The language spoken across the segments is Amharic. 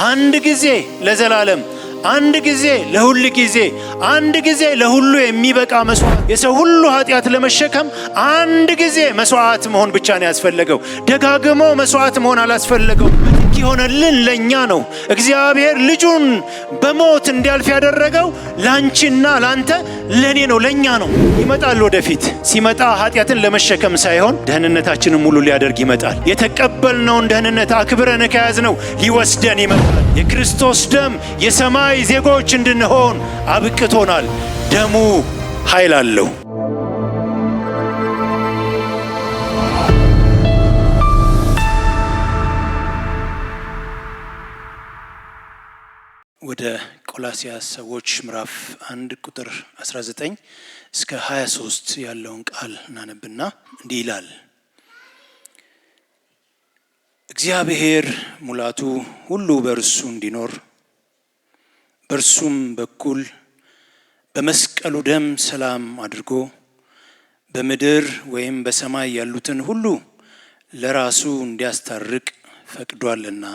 አንድ ጊዜ ለዘላለም፣ አንድ ጊዜ ለሁሉ ጊዜ፣ አንድ ጊዜ ለሁሉ የሚበቃ መስዋዕት የሰው ሁሉ ኃጢአት ለመሸከም አንድ ጊዜ መስዋዕት መሆን ብቻ ነው ያስፈልገው። ደጋግሞ መስዋዕት መሆን አላስፈልገው። ይሆነልን ለኛ ነው። እግዚአብሔር ልጁን በሞት እንዲያልፍ ያደረገው ላንቺና ላንተ ለኔ ነው፣ ለኛ ነው። ይመጣል ወደፊት። ሲመጣ ኃጢአትን ለመሸከም ሳይሆን ደህንነታችንን ሙሉ ሊያደርግ ይመጣል። የተቀበልነውን ደህንነት አክብረን ከያዝነው ሊወስደን ይመጣል። የክርስቶስ ደም የሰማይ ዜጎች እንድንሆን አብቅቶናል። ደሙ ኃይል አለው። ወደ ቆላስይስ ሰዎች ምዕራፍ 1 ቁጥር 19 እስከ 23 ያለውን ቃል እናነብና እንዲህ ይላል። እግዚአብሔር ሙላቱ ሁሉ በእርሱ እንዲኖር በእርሱም በኩል በመስቀሉ ደም ሰላም አድርጎ በምድር ወይም በሰማይ ያሉትን ሁሉ ለራሱ እንዲያስታርቅ ፈቅዷልና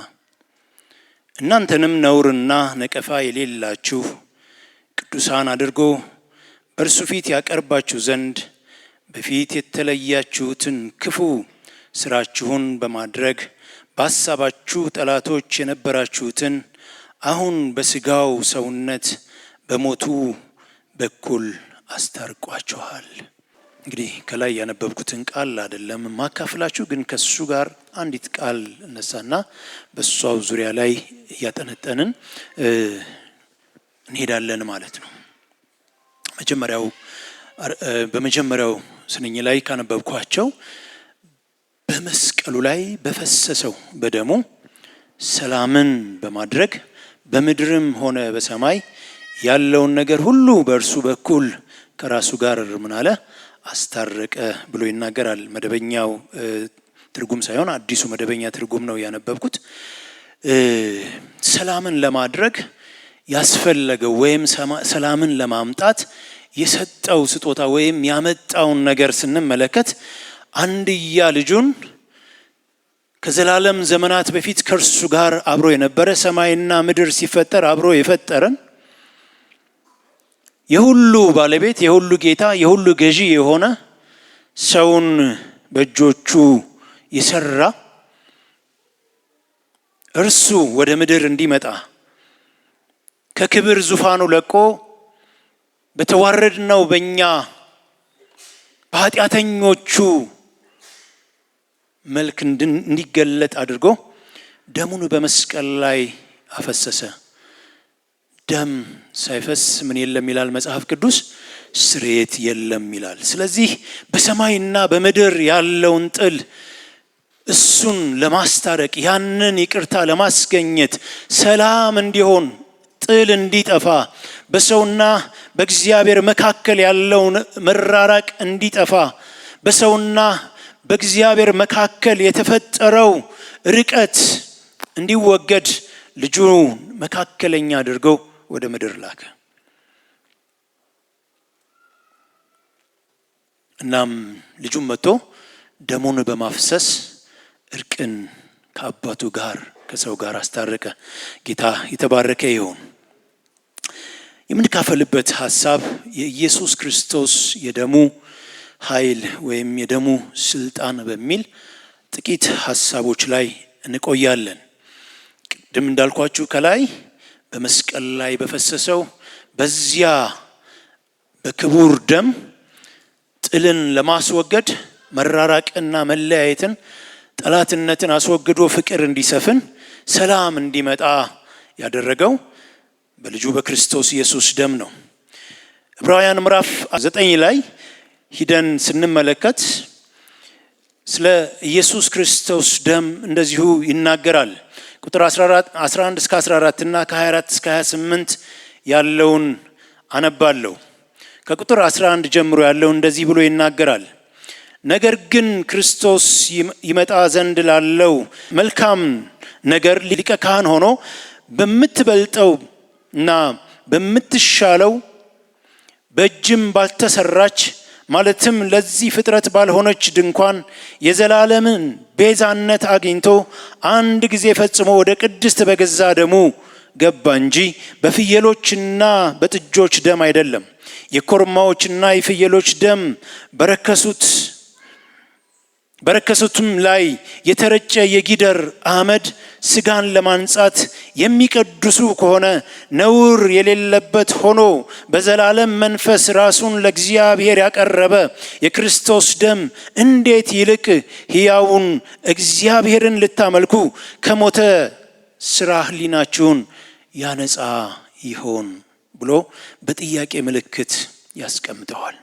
እናንተንም ነውርና ነቀፋ የሌላችሁ ቅዱሳን አድርጎ በእርሱ ፊት ያቀርባችሁ ዘንድ በፊት የተለያችሁትን ክፉ ስራችሁን በማድረግ በሐሳባችሁ ጠላቶች የነበራችሁትን አሁን በሥጋው ሰውነት በሞቱ በኩል አስታርቋችኋል። እንግዲህ ከላይ ያነበብኩትን ቃል አይደለም ማካፍላችሁ፣ ግን ከሱ ጋር አንዲት ቃል እነሳና በሷው ዙሪያ ላይ እያጠነጠንን እንሄዳለን ማለት ነው። በመጀመሪያው ስንኝ ላይ ካነበብኳቸው በመስቀሉ ላይ በፈሰሰው በደሙ ሰላምን በማድረግ በምድርም ሆነ በሰማይ ያለውን ነገር ሁሉ በእርሱ በኩል ከራሱ ጋር ምን አለ አስታረቀ ብሎ ይናገራል። መደበኛው ትርጉም ሳይሆን አዲሱ መደበኛ ትርጉም ነው ያነበብኩት። ሰላምን ለማድረግ ያስፈለገው ወይም ሰላምን ለማምጣት የሰጠው ስጦታ ወይም ያመጣውን ነገር ስንመለከት አንድያ ልጁን ከዘላለም ዘመናት በፊት ከእርሱ ጋር አብሮ የነበረ ሰማይና ምድር ሲፈጠር አብሮ የፈጠረን የሁሉ ባለቤት የሁሉ ጌታ የሁሉ ገዢ የሆነ ሰውን በእጆቹ የሰራ እርሱ ወደ ምድር እንዲመጣ ከክብር ዙፋኑ ለቆ በተዋረድነው በእኛ በኃጢአተኞቹ መልክ እንዲገለጥ አድርጎ ደሙን በመስቀል ላይ አፈሰሰ። ደም ሳይፈስ ምን የለም ይላል መጽሐፍ ቅዱስ? ስርየት የለም ይላል። ስለዚህ በሰማይና በምድር ያለውን ጥል እሱን ለማስታረቅ ያንን ይቅርታ ለማስገኘት ሰላም እንዲሆን ጥል እንዲጠፋ በሰውና በእግዚአብሔር መካከል ያለውን መራራቅ እንዲጠፋ በሰውና በእግዚአብሔር መካከል የተፈጠረው ርቀት እንዲወገድ ልጁ መካከለኛ አድርገው ወደ ምድር ላከ። እናም ልጁም መጥቶ ደሙን በማፍሰስ እርቅን ከአባቱ ጋር ከሰው ጋር አስታረቀ። ጌታ የተባረከ ይሁን። የምንካፈልበት ሐሳብ የኢየሱስ ክርስቶስ የደሙ ኃይል ወይም የደሙ ስልጣን በሚል ጥቂት ሐሳቦች ላይ እንቆያለን። ቅድም እንዳልኳችሁ ከላይ በመስቀል ላይ በፈሰሰው በዚያ በክቡር ደም ጥልን ለማስወገድ መራራቅና መለያየትን ጠላትነትን አስወግዶ ፍቅር እንዲሰፍን ሰላም እንዲመጣ ያደረገው በልጁ በክርስቶስ ኢየሱስ ደም ነው። ዕብራውያን ምዕራፍ 9 ላይ ሂደን ስንመለከት ስለ ኢየሱስ ክርስቶስ ደም እንደዚሁ ይናገራል። ቁጥር 11 እስከ 14 እና ከ24 እስከ 28 ያለውን አነባለሁ። ከቁጥር 11 ጀምሮ ያለው እንደዚህ ብሎ ይናገራል። ነገር ግን ክርስቶስ ይመጣ ዘንድ ላለው መልካም ነገር ሊቀ ካህን ሆኖ በምትበልጠው እና በምትሻለው በእጅም ባልተሰራች ማለትም ለዚህ ፍጥረት ባልሆነች ድንኳን የዘላለምን ቤዛነት አግኝቶ አንድ ጊዜ ፈጽሞ ወደ ቅድስት በገዛ ደሙ ገባ እንጂ በፍየሎችና በጥጆች ደም አይደለም። የኮርማዎችና የፍየሎች ደም በረከሱትም ላይ የተረጨ የጊደር አመድ ስጋን ለማንጻት የሚቀድሱ ከሆነ ነውር የሌለበት ሆኖ በዘላለም መንፈስ ራሱን ለእግዚአብሔር ያቀረበ የክርስቶስ ደም እንዴት ይልቅ ሕያውን እግዚአብሔርን ልታመልኩ ከሞተ ስራ ሕሊናችሁን ያነጻ ይሆን ብሎ በጥያቄ ምልክት ያስቀምጠዋል።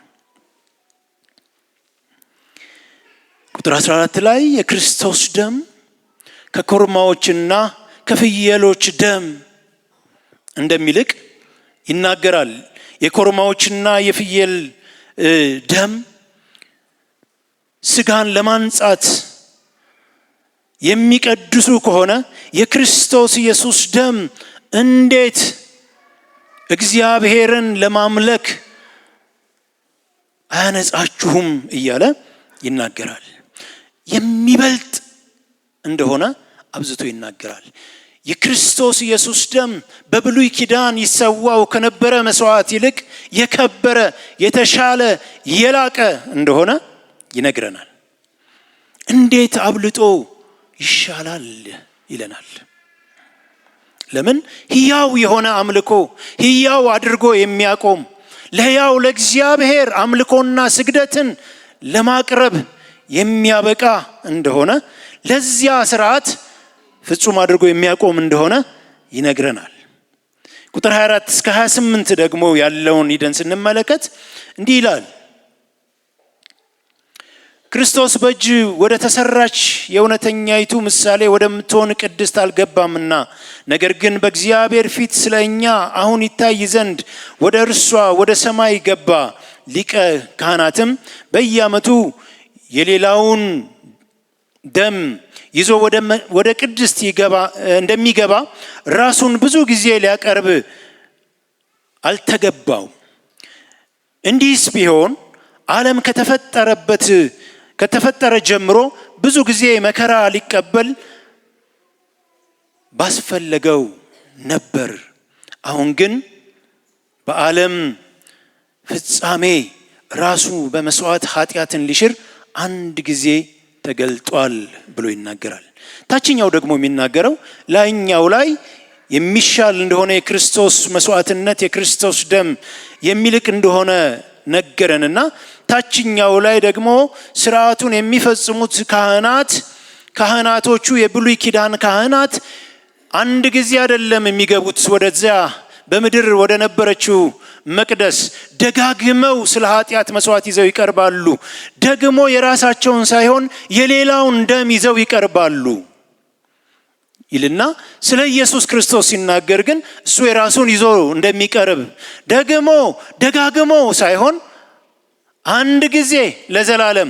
ቁጥር 14 ላይ የክርስቶስ ደም ከኮርማዎችና ከፍየሎች ደም እንደሚልቅ ይናገራል። የኮርማዎችና የፍየል ደም ስጋን ለማንጻት የሚቀድሱ ከሆነ የክርስቶስ ኢየሱስ ደም እንዴት እግዚአብሔርን ለማምለክ አያነጻችሁም እያለ ይናገራል። የሚበልጥ እንደሆነ አብዝቶ ይናገራል። የክርስቶስ ኢየሱስ ደም በብሉይ ኪዳን ይሰዋው ከነበረ መስዋዕት ይልቅ የከበረ የተሻለ የላቀ እንደሆነ ይነግረናል። እንዴት አብልጦ ይሻላል ይለናል። ለምን? ሕያው የሆነ አምልኮ ሕያው አድርጎ የሚያቆም ለሕያው ለእግዚአብሔር አምልኮና ስግደትን ለማቅረብ የሚያበቃ እንደሆነ ለዚያ ስርዓት ፍጹም አድርጎ የሚያቆም እንደሆነ ይነግረናል። ቁጥር 24 እስከ 28 ደግሞ ያለውን ሂደን ስንመለከት እንዲህ ይላል። ክርስቶስ በእጅ ወደ ተሰራች የእውነተኛይቱ ምሳሌ ወደምትሆን ቅድስት አልገባምና፣ ነገር ግን በእግዚአብሔር ፊት ስለ እኛ አሁን ይታይ ዘንድ ወደ እርሷ ወደ ሰማይ ገባ። ሊቀ ካህናትም በየዓመቱ የሌላውን ደም ይዞ ወደ ቅድስት እንደሚገባ ራሱን ብዙ ጊዜ ሊያቀርብ አልተገባው። እንዲህስ ቢሆን ዓለም ከተፈጠረ ጀምሮ ብዙ ጊዜ መከራ ሊቀበል ባስፈለገው ነበር። አሁን ግን በዓለም ፍጻሜ ራሱ በመስዋዕት ኃጢአትን ሊሽር አንድ ጊዜ ተገልጧል ብሎ ይናገራል። ታችኛው ደግሞ የሚናገረው ላይኛው ላይ የሚሻል እንደሆነ የክርስቶስ መስዋዕትነት የክርስቶስ ደም የሚልቅ እንደሆነ ነገረንና ታችኛው ላይ ደግሞ ስርዓቱን የሚፈጽሙት ካህናቶቹ የብሉይ ኪዳን ካህናት አንድ ጊዜ አይደለም የሚገቡት ወደዚያ በምድር ወደ ነበረችው መቅደስ፣ ደጋግመው ስለ ኃጢአት መስዋዕት ይዘው ይቀርባሉ። ደግሞ የራሳቸውን ሳይሆን የሌላውን ደም ይዘው ይቀርባሉ ይልና ስለ ኢየሱስ ክርስቶስ ሲናገር ግን እሱ የራሱን ይዞ እንደሚቀርብ ደግሞ ደጋግሞ ሳይሆን አንድ ጊዜ ለዘላለም፣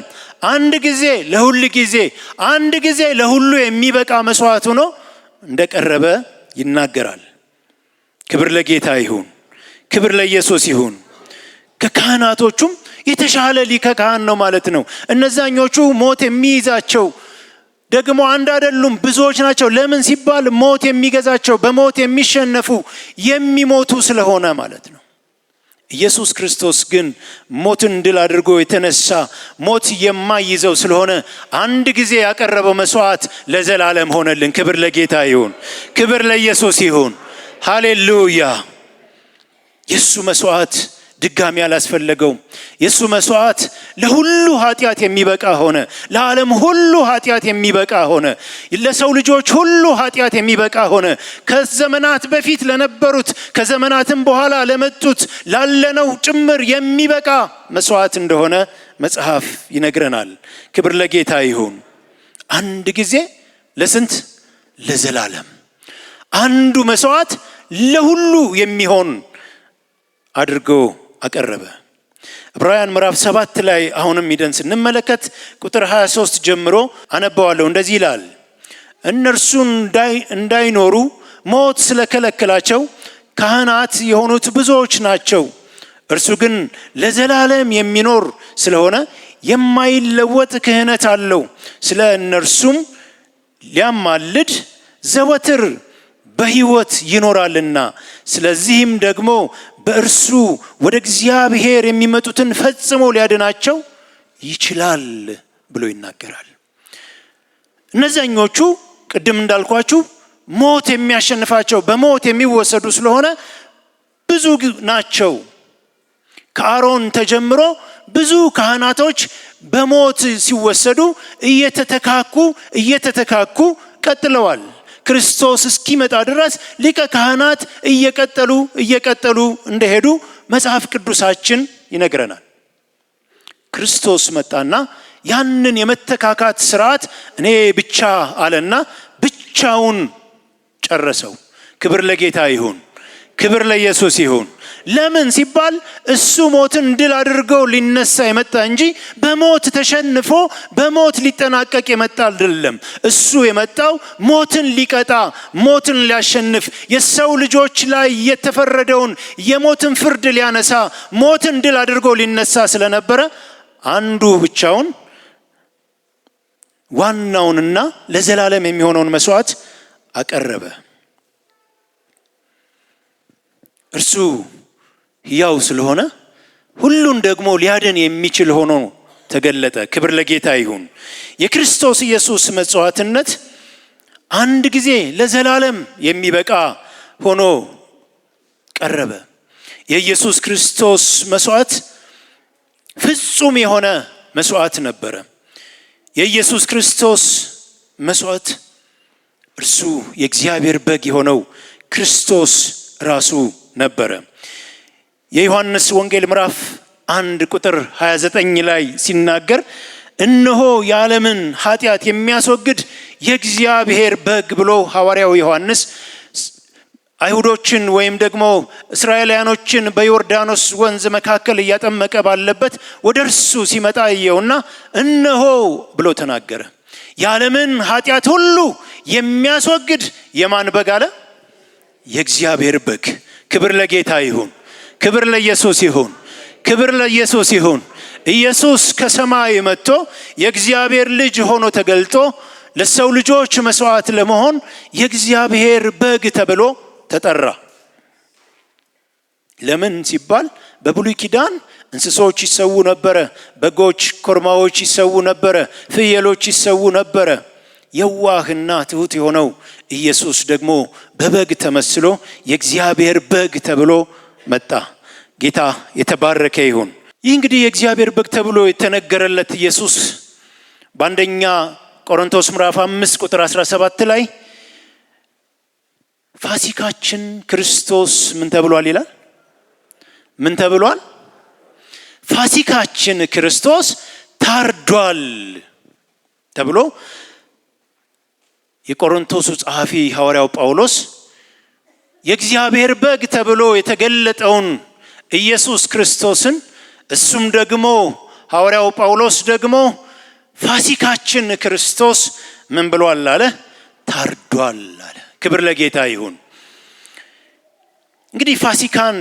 አንድ ጊዜ ለሁሉ ጊዜ፣ አንድ ጊዜ ለሁሉ የሚበቃ መስዋዕት ሆኖ እንደቀረበ ይናገራል። ክብር ለጌታ ይሁን፣ ክብር ለኢየሱስ ይሁን። ከካህናቶቹም የተሻለ ሊቀ ካህን ነው ማለት ነው። እነዛኞቹ ሞት የሚይዛቸው ደግሞ አንድ አይደሉም፣ ብዙዎች ናቸው። ለምን ሲባል ሞት የሚገዛቸው በሞት የሚሸነፉ የሚሞቱ ስለሆነ ማለት ነው። ኢየሱስ ክርስቶስ ግን ሞትን ድል አድርጎ የተነሳ ሞት የማይይዘው ስለሆነ አንድ ጊዜ ያቀረበው መስዋዕት ለዘላለም ሆነልን። ክብር ለጌታ ይሁን፣ ክብር ለኢየሱስ ይሁን። ሃሌሉያ። የሱ መስዋዕት ድጋሚ አላስፈለገውም። የሱ መስዋዕት ለሁሉ ኃጢአት የሚበቃ ሆነ። ለዓለም ሁሉ ኃጢአት የሚበቃ ሆነ። ለሰው ልጆች ሁሉ ኃጢአት የሚበቃ ሆነ። ከዘመናት በፊት ለነበሩት ከዘመናትም በኋላ ለመጡት ላለነው ጭምር የሚበቃ መስዋዕት እንደሆነ መጽሐፍ ይነግረናል። ክብር ለጌታ ይሁን። አንድ ጊዜ ለስንት? ለዘላለም አንዱ መስዋዕት ለሁሉ የሚሆን አድርጎ አቀረበ። ዕብራውያን ምዕራፍ 7 ላይ አሁንም ሂደን ስንመለከት ቁጥር 23 ጀምሮ አነባዋለሁ። እንደዚህ ይላል። እነርሱ እንዳይኖሩ ሞት ስለከለከላቸው ካህናት የሆኑት ብዙዎች ናቸው። እርሱ ግን ለዘላለም የሚኖር ስለሆነ የማይለወጥ ክህነት አለው። ስለ እነርሱም ሊያማልድ ዘወትር በሕይወት ይኖራልና፣ ስለዚህም ደግሞ በእርሱ ወደ እግዚአብሔር የሚመጡትን ፈጽሞ ሊያድናቸው ይችላል ብሎ ይናገራል። እነዚያኞቹ ቅድም እንዳልኳችሁ ሞት የሚያሸንፋቸው በሞት የሚወሰዱ ስለሆነ ብዙ ናቸው። ከአሮን ተጀምሮ ብዙ ካህናቶች በሞት ሲወሰዱ እየተተካኩ ቀጥለዋል። ክርስቶስ እስኪመጣ ድረስ ሊቀ ካህናት እየቀጠሉ እንደሄዱ መጽሐፍ ቅዱሳችን ይነግረናል። ክርስቶስ መጣና ያንን የመተካካት ስርዓት እኔ ብቻ አለና ብቻውን ጨረሰው። ክብር ለጌታ ይሁን፣ ክብር ለኢየሱስ ይሁን። ለምን ሲባል እሱ ሞትን ድል አድርገው ሊነሳ የመጣ እንጂ በሞት ተሸንፎ በሞት ሊጠናቀቅ የመጣ አይደለም። እሱ የመጣው ሞትን ሊቀጣ፣ ሞትን ሊያሸንፍ፣ የሰው ልጆች ላይ የተፈረደውን የሞትን ፍርድ ሊያነሳ፣ ሞትን ድል አድርገው ሊነሳ ስለነበረ አንዱ ብቻውን ዋናውንና ለዘላለም የሚሆነውን መስዋዕት አቀረበ። እርሱ ሕያው ስለሆነ ሁሉን ደግሞ ሊያድን የሚችል ሆኖ ተገለጠ። ክብር ለጌታ ይሁን። የክርስቶስ ኢየሱስ መስዋዕትነት አንድ ጊዜ ለዘላለም የሚበቃ ሆኖ ቀረበ። የኢየሱስ ክርስቶስ መስዋዕት ፍጹም የሆነ መስዋዕት ነበረ። የኢየሱስ ክርስቶስ መስዋዕት እርሱ የእግዚአብሔር በግ የሆነው ክርስቶስ ራሱ ነበረ። የዮሐንስ ወንጌል ምዕራፍ 1 ቁጥር 29 ላይ ሲናገር እነሆ የዓለምን ኃጢአት የሚያስወግድ የእግዚአብሔር በግ ብሎ ሐዋርያው ዮሐንስ አይሁዶችን ወይም ደግሞ እስራኤላውያኖችን በዮርዳኖስ ወንዝ መካከል እያጠመቀ ባለበት ወደ እርሱ ሲመጣ አየውና እነሆ ብሎ ተናገረ። የዓለምን ኃጢአት ሁሉ የሚያስወግድ የማን በግ አለ? የእግዚአብሔር በግ። ክብር ለጌታ ይሁን፣ ክብር ለኢየሱስ ይሁን፣ ክብር ለኢየሱስ ይሁን። ኢየሱስ ከሰማይ መጥቶ የእግዚአብሔር ልጅ ሆኖ ተገልጦ ለሰው ልጆች መስዋዕት ለመሆን የእግዚአብሔር በግ ተብሎ ተጠራ። ለምን ሲባል በብሉይ ኪዳን እንስሶች ይሰዉ ነበረ። በጎች፣ ኮርማዎች ይሰዉ ነበረ። ፍየሎች ይሰዉ ነበረ። የዋህና ትሁት የሆነው ኢየሱስ ደግሞ በበግ ተመስሎ የእግዚአብሔር በግ ተብሎ መጣ። ጌታ የተባረከ ይሁን። ይህ እንግዲህ የእግዚአብሔር በግ ተብሎ የተነገረለት ኢየሱስ በአንደኛ ቆሮንቶስ ምዕራፍ 5 ቁጥር 17 ላይ ፋሲካችን ክርስቶስ ምን ተብሏል ይላል? ምን ተብሏል? ፋሲካችን ክርስቶስ ታርዷል ተብሎ የቆሮንቶሱ ጸሐፊ ሐዋርያው ጳውሎስ የእግዚአብሔር በግ ተብሎ የተገለጠውን ኢየሱስ ክርስቶስን እሱም ደግሞ ሐዋርያው ጳውሎስ ደግሞ ፋሲካችን ክርስቶስ ምን ብሏል አለ? ታርዷል አለ። ክብር ለጌታ ይሁን። እንግዲህ ፋሲካን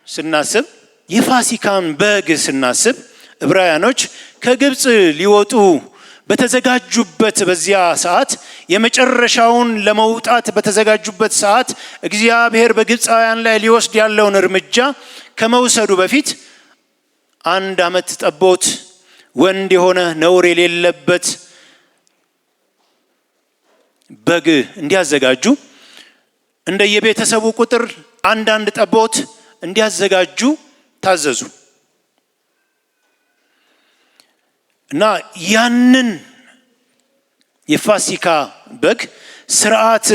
ስናስብ፣ የፋሲካን በግ ስናስብ ዕብራውያኖች ከግብፅ ሊወጡ በተዘጋጁበት በዚያ ሰዓት፣ የመጨረሻውን ለመውጣት በተዘጋጁበት ሰዓት እግዚአብሔር በግብፃውያን ላይ ሊወስድ ያለውን እርምጃ ከመውሰዱ በፊት 1 ዓመት ጠቦት ወንድ የሆነ ነውር የሌለበት በግ እንዲያዘጋጁ፣ እንደየቤተሰቡ ቁጥር አንዳንድ ጠቦት እንዲያዘጋጁ ታዘዙ እና ያንን የፋሲካ በግ ስርዓት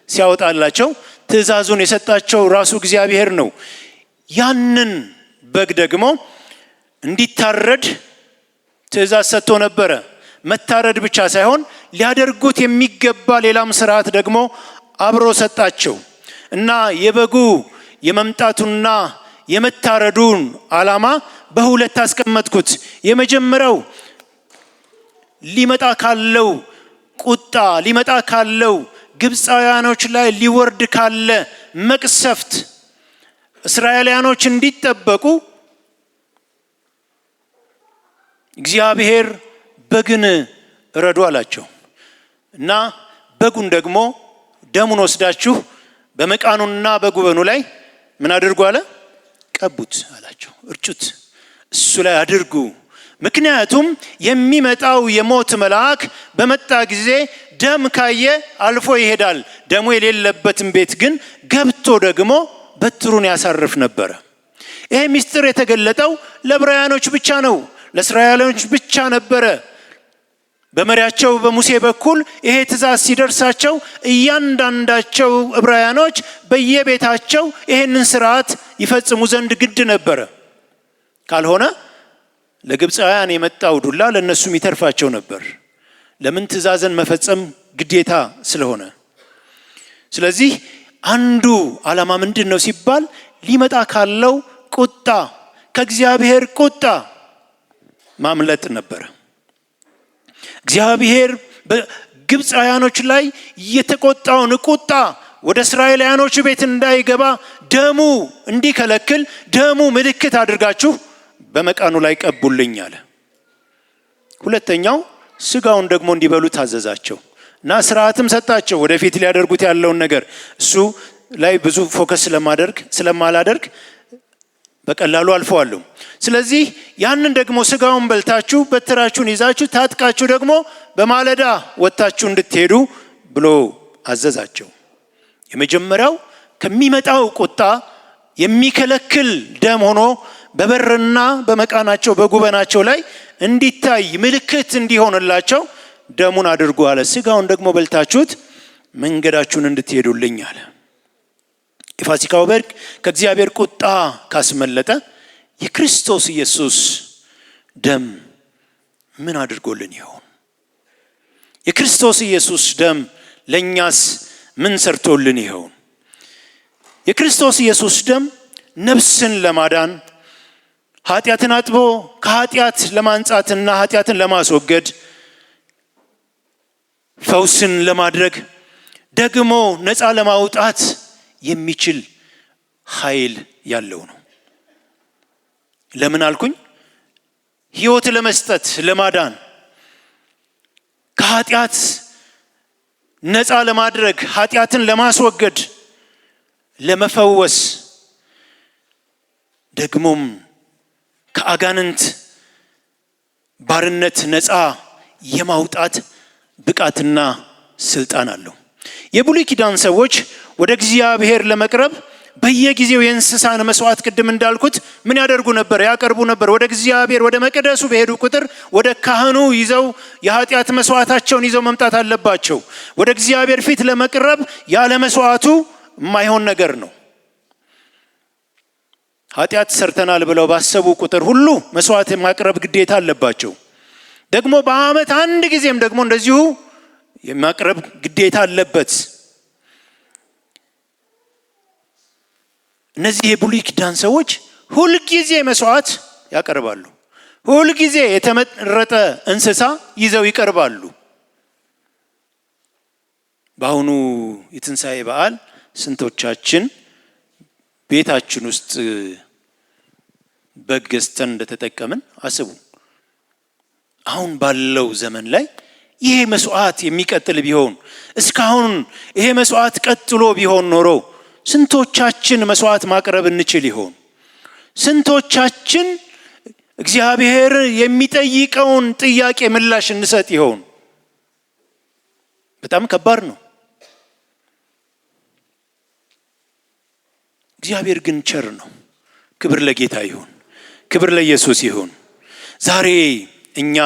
ሲያወጣላቸው ትእዛዙን የሰጣቸው ራሱ እግዚአብሔር ነው። ያንን በግ ደግሞ እንዲታረድ ትእዛዝ ሰጥቶ ነበረ። መታረድ ብቻ ሳይሆን ሊያደርጉት የሚገባ ሌላም ስርዓት ደግሞ አብሮ ሰጣቸው እና የበጉ የመምጣቱና የመታረዱን ዓላማ በሁለት አስቀመጥኩት። የመጀመሪያው ሊመጣ ካለው ቁጣ፣ ሊመጣ ካለው ግብፃውያኖች ላይ ሊወርድ ካለ መቅሰፍት እስራኤላውያኖች እንዲጠበቁ እግዚአብሔር በግን እረዱ አላቸው እና በጉን ደግሞ ደሙን ወስዳችሁ በመቃኑና በጉበኑ ላይ ምን አድርጉ አለ? ቀቡት አላቸው። እርጩት፣ እሱ ላይ አድርጉ። ምክንያቱም የሚመጣው የሞት መልአክ በመጣ ጊዜ ደም ካየ አልፎ ይሄዳል። ደሙ የሌለበትን ቤት ግን ገብቶ ደግሞ በትሩን ያሳርፍ ነበረ። ይሄ ምስጢር የተገለጠው ለዕብራውያኖች ብቻ ነው፣ ለእስራኤላውያን ብቻ ነበረ። በመሪያቸው በሙሴ በኩል ይሄ ትእዛዝ ሲደርሳቸው እያንዳንዳቸው ዕብራውያኖች በየቤታቸው ይሄንን ስርዓት ይፈጽሙ ዘንድ ግድ ነበረ። ካልሆነ ለግብፃውያን የመጣው ዱላ ለነሱም ይተርፋቸው ነበር። ለምን? ትእዛዝን መፈጸም ግዴታ ስለሆነ። ስለዚህ አንዱ ዓላማ ምንድነው ሲባል ሊመጣ ካለው ቁጣ፣ ከእግዚአብሔር ቁጣ ማምለጥ ነበረ። እግዚአብሔር በግብፃውያኖች ላይ የተቆጣውን ቁጣ ወደ እስራኤላውያኖች ቤት እንዳይገባ ደሙ እንዲከለክል ደሙ ምልክት አድርጋችሁ በመቃኑ ላይ ቀቡልኝ አለ። ሁለተኛው ስጋውን ደግሞ እንዲበሉ ታዘዛቸው እና ስርዓትም ሰጣቸው። ወደፊት ሊያደርጉት ያለውን ነገር እሱ ላይ ብዙ ፎከስ ስለማላደርግ በቀላሉ አልፈዋለሁ። ስለዚህ ያንን ደግሞ ስጋውን በልታችሁ በትራችሁን ይዛችሁ ታጥቃችሁ ደግሞ በማለዳ ወጣችሁ እንድትሄዱ ብሎ አዘዛቸው። የመጀመሪያው ከሚመጣው ቁጣ የሚከለክል ደም ሆኖ በበርና በመቃናቸው በጉበናቸው ላይ እንዲታይ ምልክት እንዲሆንላቸው ደሙን አድርጉ አለ። ስጋውን ደግሞ በልታችሁት መንገዳችሁን እንድትሄዱልኝ አለ። የፋሲካው በግ ከእግዚአብሔር ቁጣ ካስመለጠ የክርስቶስ ኢየሱስ ደም ምን አድርጎልን ይሆን? የክርስቶስ ኢየሱስ ደም ለኛስ ምን ሰርቶልን ይሆን? የክርስቶስ ኢየሱስ ደም ነፍስን ለማዳን ኃጢአትን አጥቦ ከኃጢአት ለማንጻትና ኃጢአትን ለማስወገድ ፈውስን ለማድረግ ደግሞ ነፃ ለማውጣት የሚችል ኃይል ያለው ነው። ለምን አልኩኝ? ሕይወት ለመስጠት ለማዳን፣ ከኃጢአት ነፃ ለማድረግ፣ ኃጢአትን ለማስወገድ፣ ለመፈወስ፣ ደግሞም ከአጋንንት ባርነት ነፃ የማውጣት ብቃትና ስልጣን አለው። የብሉይ ኪዳን ሰዎች ወደ እግዚአብሔር ለመቅረብ በየጊዜው የእንስሳን መስዋዕት ቅድም እንዳልኩት ምን ያደርጉ ነበር? ያቀርቡ ነበር። ወደ እግዚአብሔር ወደ መቅደሱ በሄዱ ቁጥር ወደ ካህኑ ይዘው የኃጢአት መስዋዕታቸውን ይዘው መምጣት አለባቸው። ወደ እግዚአብሔር ፊት ለመቅረብ ያለ መስዋዕቱ የማይሆን ነገር ነው። ኃጢአት ሰርተናል ብለው ባሰቡ ቁጥር ሁሉ መስዋዕት የማቅረብ ግዴታ አለባቸው። ደግሞ በዓመት አንድ ጊዜም ደግሞ እንደዚሁ የማቅረብ ግዴታ አለበት። እነዚህ የብሉይ ኪዳን ሰዎች ሁልጊዜ መስዋዕት ያቀርባሉ። ሁልጊዜ የተመረጠ እንስሳ ይዘው ይቀርባሉ። በአሁኑ የትንሣኤ በዓል ስንቶቻችን ቤታችን ውስጥ በግ ገዝተን እንደተጠቀምን አስቡ። አሁን ባለው ዘመን ላይ ይሄ መስዋዕት የሚቀጥል ቢሆን፣ እስካሁን ይሄ መስዋዕት ቀጥሎ ቢሆን ኖሮ ስንቶቻችን መስዋዕት ማቅረብ እንችል ይሆን? ስንቶቻችን እግዚአብሔር የሚጠይቀውን ጥያቄ ምላሽ እንሰጥ ይሆን? በጣም ከባድ ነው። እግዚአብሔር ግን ቸር ነው። ክብር ለጌታ ይሁን፣ ክብር ለኢየሱስ ይሁን። ዛሬ እኛ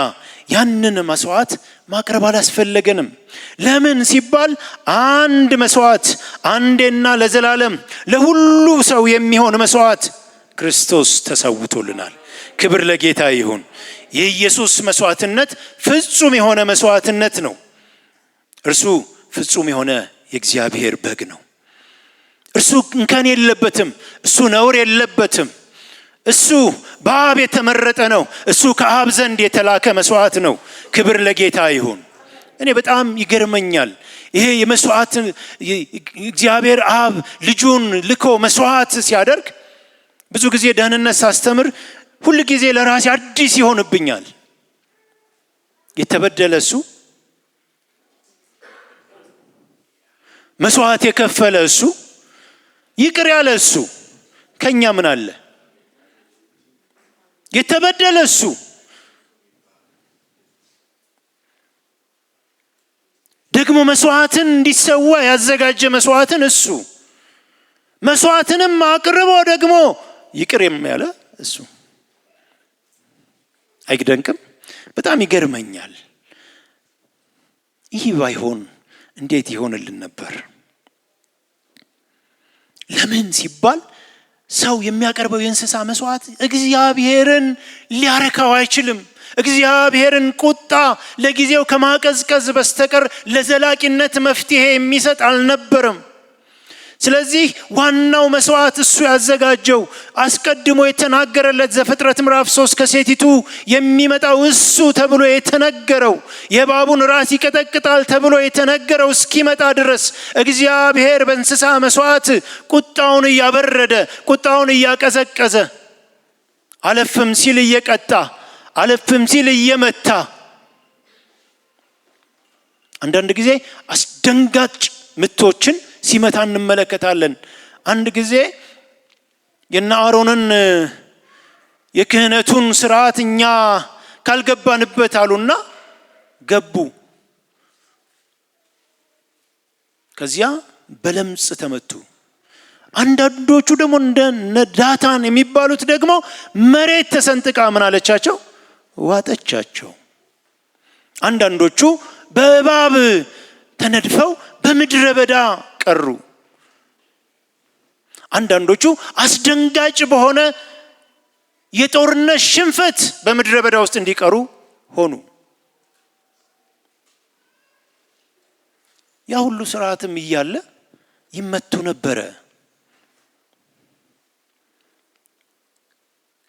ያንን መስዋዕት ማቅረብ አላስፈለገንም። ለምን ሲባል አንድ መስዋዕት አንዴና ለዘላለም ለሁሉ ሰው የሚሆን መስዋዕት ክርስቶስ ተሰውቶልናል። ክብር ለጌታ ይሁን። የኢየሱስ መስዋዕትነት ፍጹም የሆነ መስዋዕትነት ነው። እርሱ ፍጹም የሆነ የእግዚአብሔር በግ ነው። እርሱ እንከን የለበትም። እሱ ነውር የለበትም። እሱ በአብ የተመረጠ ነው። እሱ ከአብ ዘንድ የተላከ መስዋዕት ነው። ክብር ለጌታ ይሁን። እኔ በጣም ይገርመኛል ይሄ የመስዋዕት እግዚአብሔር አብ ልጁን ልኮ መስዋዕት ሲያደርግ። ብዙ ጊዜ ደህንነት ሳስተምር ሁል ጊዜ ለራሴ አዲስ ይሆንብኛል። የተበደለ እሱ፣ መስዋዕት የከፈለ እሱ፣ ይቅር ያለ እሱ ከኛ ምን አለ? የተበደለ እሱ፣ ደግሞ መስዋዕትን እንዲሰዋ ያዘጋጀ መስዋዕትን እሱ፣ መስዋዕትንም አቅርቦ ደግሞ ይቅር ያለ እሱ። አይደንቅም? በጣም ይገርመኛል። ይህ ባይሆን እንዴት ይሆንልን ነበር? ለምን ሲባል ሰው የሚያቀርበው የእንስሳ መስዋዕት እግዚአብሔርን ሊያረካው አይችልም። እግዚአብሔርን ቁጣ ለጊዜው ከማቀዝቀዝ በስተቀር ለዘላቂነት መፍትሄ የሚሰጥ አልነበረም። ስለዚህ ዋናው መስዋዕት እሱ ያዘጋጀው፣ አስቀድሞ የተናገረለት ዘፍጥረት ምዕራፍ 3 ከሴቲቱ የሚመጣው እሱ ተብሎ የተነገረው፣ የእባቡን ራስ ይቀጠቅጣል ተብሎ የተነገረው እስኪመጣ ድረስ እግዚአብሔር በእንስሳ መስዋዕት ቁጣውን እያበረደ፣ ቁጣውን እያቀዘቀዘ፣ አለፍም ሲል እየቀጣ፣ አለፍም ሲል እየመታ፣ አንዳንድ ጊዜ አስደንጋጭ ምቶችን ሲመታ እንመለከታለን። አንድ ጊዜ የነ አሮንን የክህነቱን ስርዓት እኛ ካልገባንበት አሉና ገቡ። ከዚያ በለምጽ ተመቱ። አንዳንዶቹ ደግሞ እንደ ዳታን የሚባሉት ደግሞ መሬት ተሰንጥቃ ምን አለቻቸው? ዋጠቻቸው። አንዳንዶቹ በእባብ ተነድፈው በምድረ በዳ ቀሩ። አንዳንዶቹ አስደንጋጭ በሆነ የጦርነት ሽንፈት በምድረ በዳ ውስጥ እንዲቀሩ ሆኑ። ያ ሁሉ ስርዓትም እያለ ይመቱ ነበረ።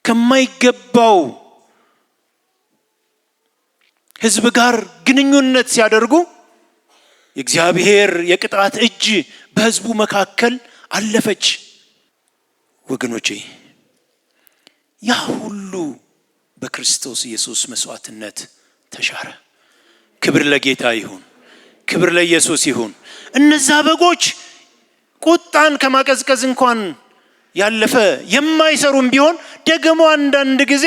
ከማይገባው ሕዝብ ጋር ግንኙነት ሲያደርጉ የእግዚአብሔር የቅጣት እጅ በሕዝቡ መካከል አለፈች። ወገኖቼ ያ ሁሉ በክርስቶስ ኢየሱስ መስዋዕትነት ተሻረ። ክብር ለጌታ ይሁን፣ ክብር ለኢየሱስ ይሁን። እነዛ በጎች ቁጣን ከማቀዝቀዝ እንኳን ያለፈ የማይሰሩም ቢሆን ደግሞ አንዳንድ ጊዜ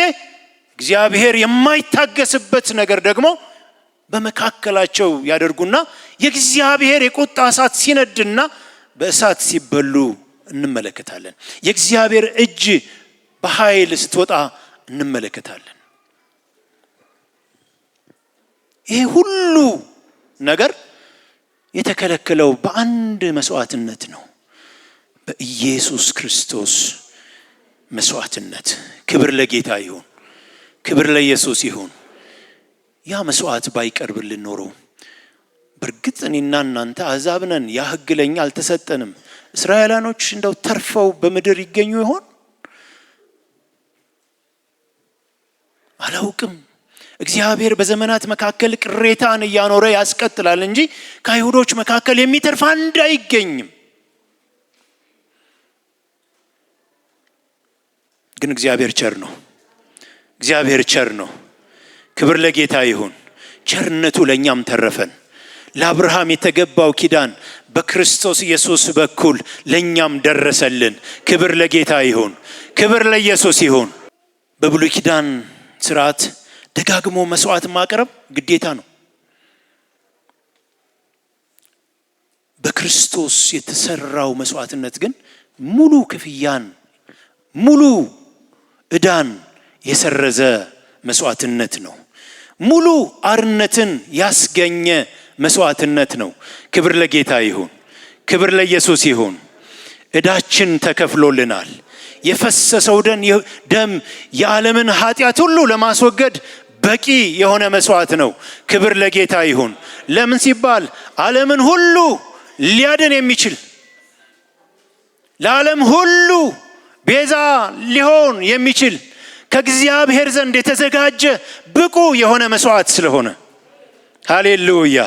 እግዚአብሔር የማይታገስበት ነገር ደግሞ በመካከላቸው ያደርጉና የእግዚአብሔር የቁጣ እሳት ሲነድና በእሳት ሲበሉ እንመለከታለን። የእግዚአብሔር እጅ በኃይል ስትወጣ እንመለከታለን። ይሄ ሁሉ ነገር የተከለከለው በአንድ መስዋዕትነት ነው፣ በኢየሱስ ክርስቶስ መስዋዕትነት። ክብር ለጌታ ይሁን፣ ክብር ለኢየሱስ ይሁን። ያ መስዋዕት ባይቀርብልን ኖሮ በእርግጥ እኔና እናንተ አሕዛብ ነን፣ ያ ሕግ ለኛ አልተሰጠንም። እስራኤላኖች እንደው ተርፈው በምድር ይገኙ ይሆን? አላውቅም። እግዚአብሔር በዘመናት መካከል ቅሬታን እያኖረ ያስቀጥላል እንጂ ከአይሁዶች መካከል የሚተርፍ አንድ አይገኝም። ግን እግዚአብሔር ቸር ነው፣ እግዚአብሔር ቸር ነው። ክብር ለጌታ ይሁን። ቸርነቱ ለኛም ተረፈን። ለአብርሃም የተገባው ኪዳን በክርስቶስ ኢየሱስ በኩል ለኛም ደረሰልን። ክብር ለጌታ ይሁን፣ ክብር ለኢየሱስ ይሁን። በብሉይ ኪዳን ስርዓት ደጋግሞ መስዋዕት ማቅረብ ግዴታ ነው። በክርስቶስ የተሰራው መስዋዕትነት ግን ሙሉ ክፍያን፣ ሙሉ ዕዳን የሰረዘ መስዋዕትነት ነው። ሙሉ አርነትን ያስገኘ መስዋዕትነት ነው። ክብር ለጌታ ይሁን፣ ክብር ለኢየሱስ ይሁን። ዕዳችን ተከፍሎልናል። የፈሰሰው ደም የዓለምን ኃጢአት ሁሉ ለማስወገድ በቂ የሆነ መስዋዕት ነው። ክብር ለጌታ ይሁን። ለምን ሲባል ዓለምን ሁሉ ሊያድን የሚችል፣ ለዓለም ሁሉ ቤዛ ሊሆን የሚችል ከእግዚአብሔር ዘንድ የተዘጋጀ ብቁ የሆነ መስዋዕት ስለሆነ ሃሌሉያ።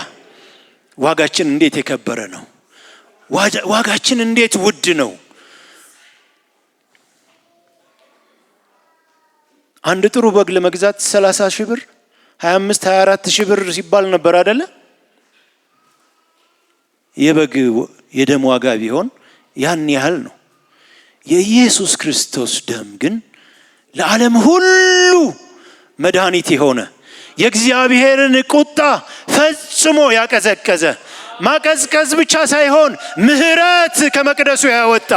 ዋጋችን እንዴት የከበረ ነው! ዋጋችን እንዴት ውድ ነው! አንድ ጥሩ በግ ለመግዛት 30 ሺህ ብር 24 ሺህ ብር ሲባል ነበር አይደለ? የበግ የደም ዋጋ ቢሆን ያን ያህል ነው። የኢየሱስ ክርስቶስ ደም ግን ለዓለም ሁሉ መድኃኒት የሆነ የእግዚአብሔርን ቁጣ ፈጽሞ ያቀዘቀዘ ማቀዝቀዝ ብቻ ሳይሆን ምህረት ከመቅደሱ ያወጣ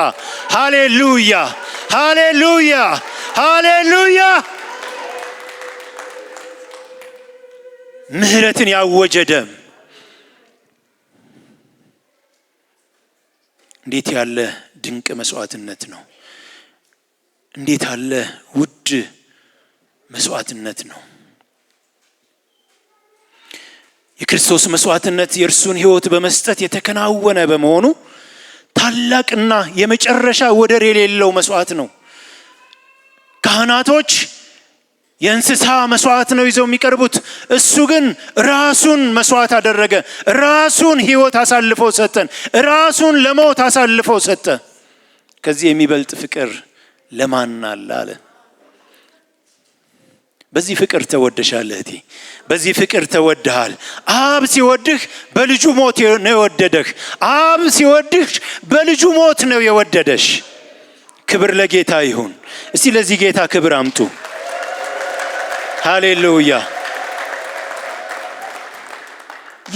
ሃሌሉያ ሃሌሉያ ሃሌሉያ ምህረትን ያወጀ ደም እንዴት ያለ ድንቅ መስዋዕትነት ነው! እንዴት ያለ ውድ መስዋዕትነት ነው! የክርስቶስ መስዋዕትነት የእርሱን ሕይወት በመስጠት የተከናወነ በመሆኑ ታላቅና የመጨረሻ ወደር የሌለው መስዋዕት ነው። ካህናቶች የእንስሳ መስዋዕት ነው ይዘው የሚቀርቡት። እሱ ግን ራሱን መስዋዕት አደረገ። ራሱን ሕይወት አሳልፎ ሰጠን። ራሱን ለሞት አሳልፎ ሰጠ። ከዚህ የሚበልጥ ፍቅር ለማን አለ አለ። በዚህ ፍቅር ተወደሻል እህቴ፣ በዚህ ፍቅር ተወደሃል። አብ ሲወድህ በልጁ ሞት ነው የወደደህ። አብ ሲወድህ በልጁ ሞት ነው የወደደሽ። ክብር ለጌታ ይሁን። እስቲ ለዚህ ጌታ ክብር አምጡ። ሃሌሉያ።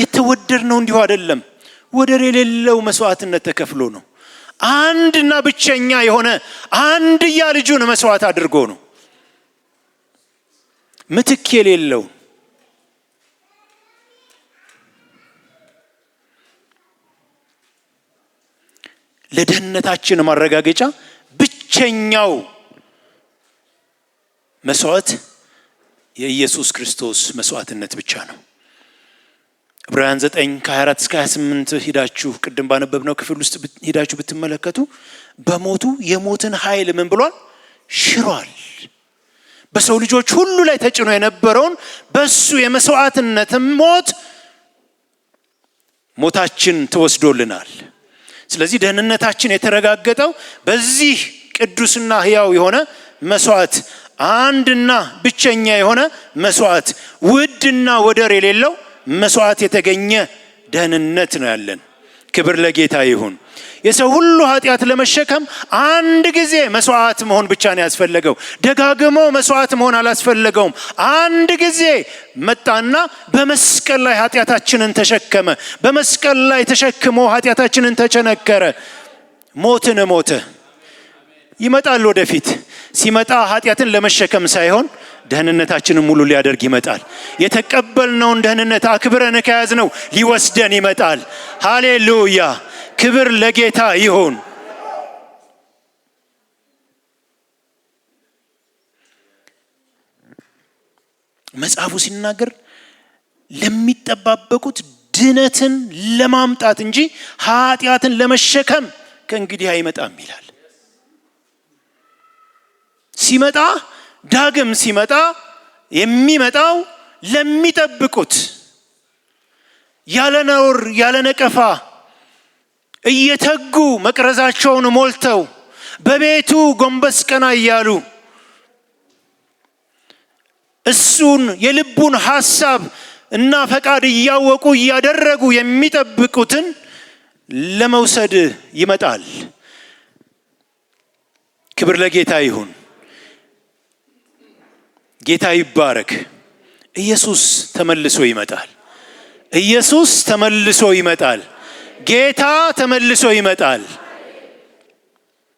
የተወደድ ነው እንዲሁ አይደለም፣ ወደር የሌለው መስዋዕትነት ተከፍሎ ነው። አንድና ብቸኛ የሆነ አንድያ ልጁን መስዋዕት አድርጎ ነው። ምትክ የሌለው ለደህንነታችን ማረጋገጫ ብቸኛው መስዋዕት የኢየሱስ ክርስቶስ መስዋዕትነት ብቻ ነው። ዕብራውያን 9 ከ24 እስከ 28 ሄዳችሁ ቅድም ባነበብነው ክፍል ውስጥ ሄዳችሁ ብትመለከቱ በሞቱ የሞትን ኃይል ምን ብሏል? ሽሯል። በሰው ልጆች ሁሉ ላይ ተጭኖ የነበረውን በሱ የመስዋዕትነት ሞታችን ተወስዶልናል። ስለዚህ ደህንነታችን የተረጋገጠው በዚህ ቅዱስና ሕያው የሆነ መስዋዕት፣ አንድና ብቸኛ የሆነ መስዋዕት፣ ውድና ወደር የሌለው መስዋዕት የተገኘ ደህንነት ነው ያለን። ክብር ለጌታ ይሁን። የሰው ሁሉ ኃጢአት ለመሸከም አንድ ጊዜ መስዋዕት መሆን ብቻ ነው ያስፈለገው። ደጋግሞ መስዋዕት መሆን አላስፈለገውም። አንድ ጊዜ መጣና በመስቀል ላይ ኃጢአታችንን ተሸከመ። በመስቀል ላይ ተሸክሞ ኃጢአታችንን ተቸነከረ። ሞትን ሞተ። ይመጣል ወደፊት። ሲመጣ ኃጢአትን ለመሸከም ሳይሆን ደህንነታችንን ሙሉ ሊያደርግ ይመጣል። የተቀበልነውን ደህንነት አክብረን ከያዝነው ሊወስደን ይመጣል። ሃሌሉያ። ክብር ለጌታ ይሁን። መጽሐፉ ሲናገር ለሚጠባበቁት ድነትን ለማምጣት እንጂ ኃጢአትን ለመሸከም ከእንግዲህ አይመጣም ይላል። ሲመጣ ዳግም ሲመጣ የሚመጣው ለሚጠብቁት ያለ ነውር ያለ ነቀፋ እየተጉ መቅረዛቸውን ሞልተው በቤቱ ጎንበስ ቀና እያሉ እሱን የልቡን ሐሳብ እና ፈቃድ እያወቁ እያደረጉ የሚጠብቁትን ለመውሰድ ይመጣል። ክብር ለጌታ ይሁን። ጌታ ይባረክ። ኢየሱስ ተመልሶ ይመጣል። ኢየሱስ ተመልሶ ይመጣል። ጌታ ተመልሶ ይመጣል።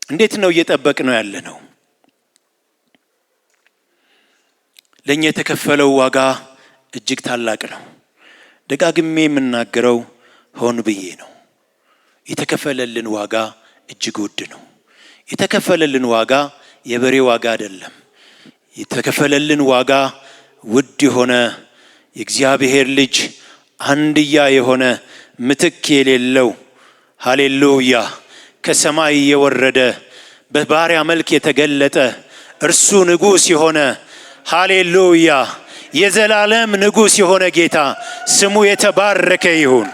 እንዴት ነው እየጠበቅ ነው ያለ ነው? ለኛ የተከፈለው ዋጋ እጅግ ታላቅ ነው። ደጋግሜ የምናገረው ሆን ብዬ ነው። የተከፈለልን ዋጋ እጅግ ውድ ነው። የተከፈለልን ዋጋ የበሬ ዋጋ አይደለም። የተከፈለልን ዋጋ ውድ የሆነ የእግዚአብሔር ልጅ አንድያ የሆነ ምትክ የሌለው ሃሌሉያ ከሰማይ የወረደ በባሪያ መልክ የተገለጠ እርሱ ንጉሥ የሆነ ሃሌሉያ የዘላለም ንጉሥ የሆነ ጌታ ስሙ የተባረከ ይሁን።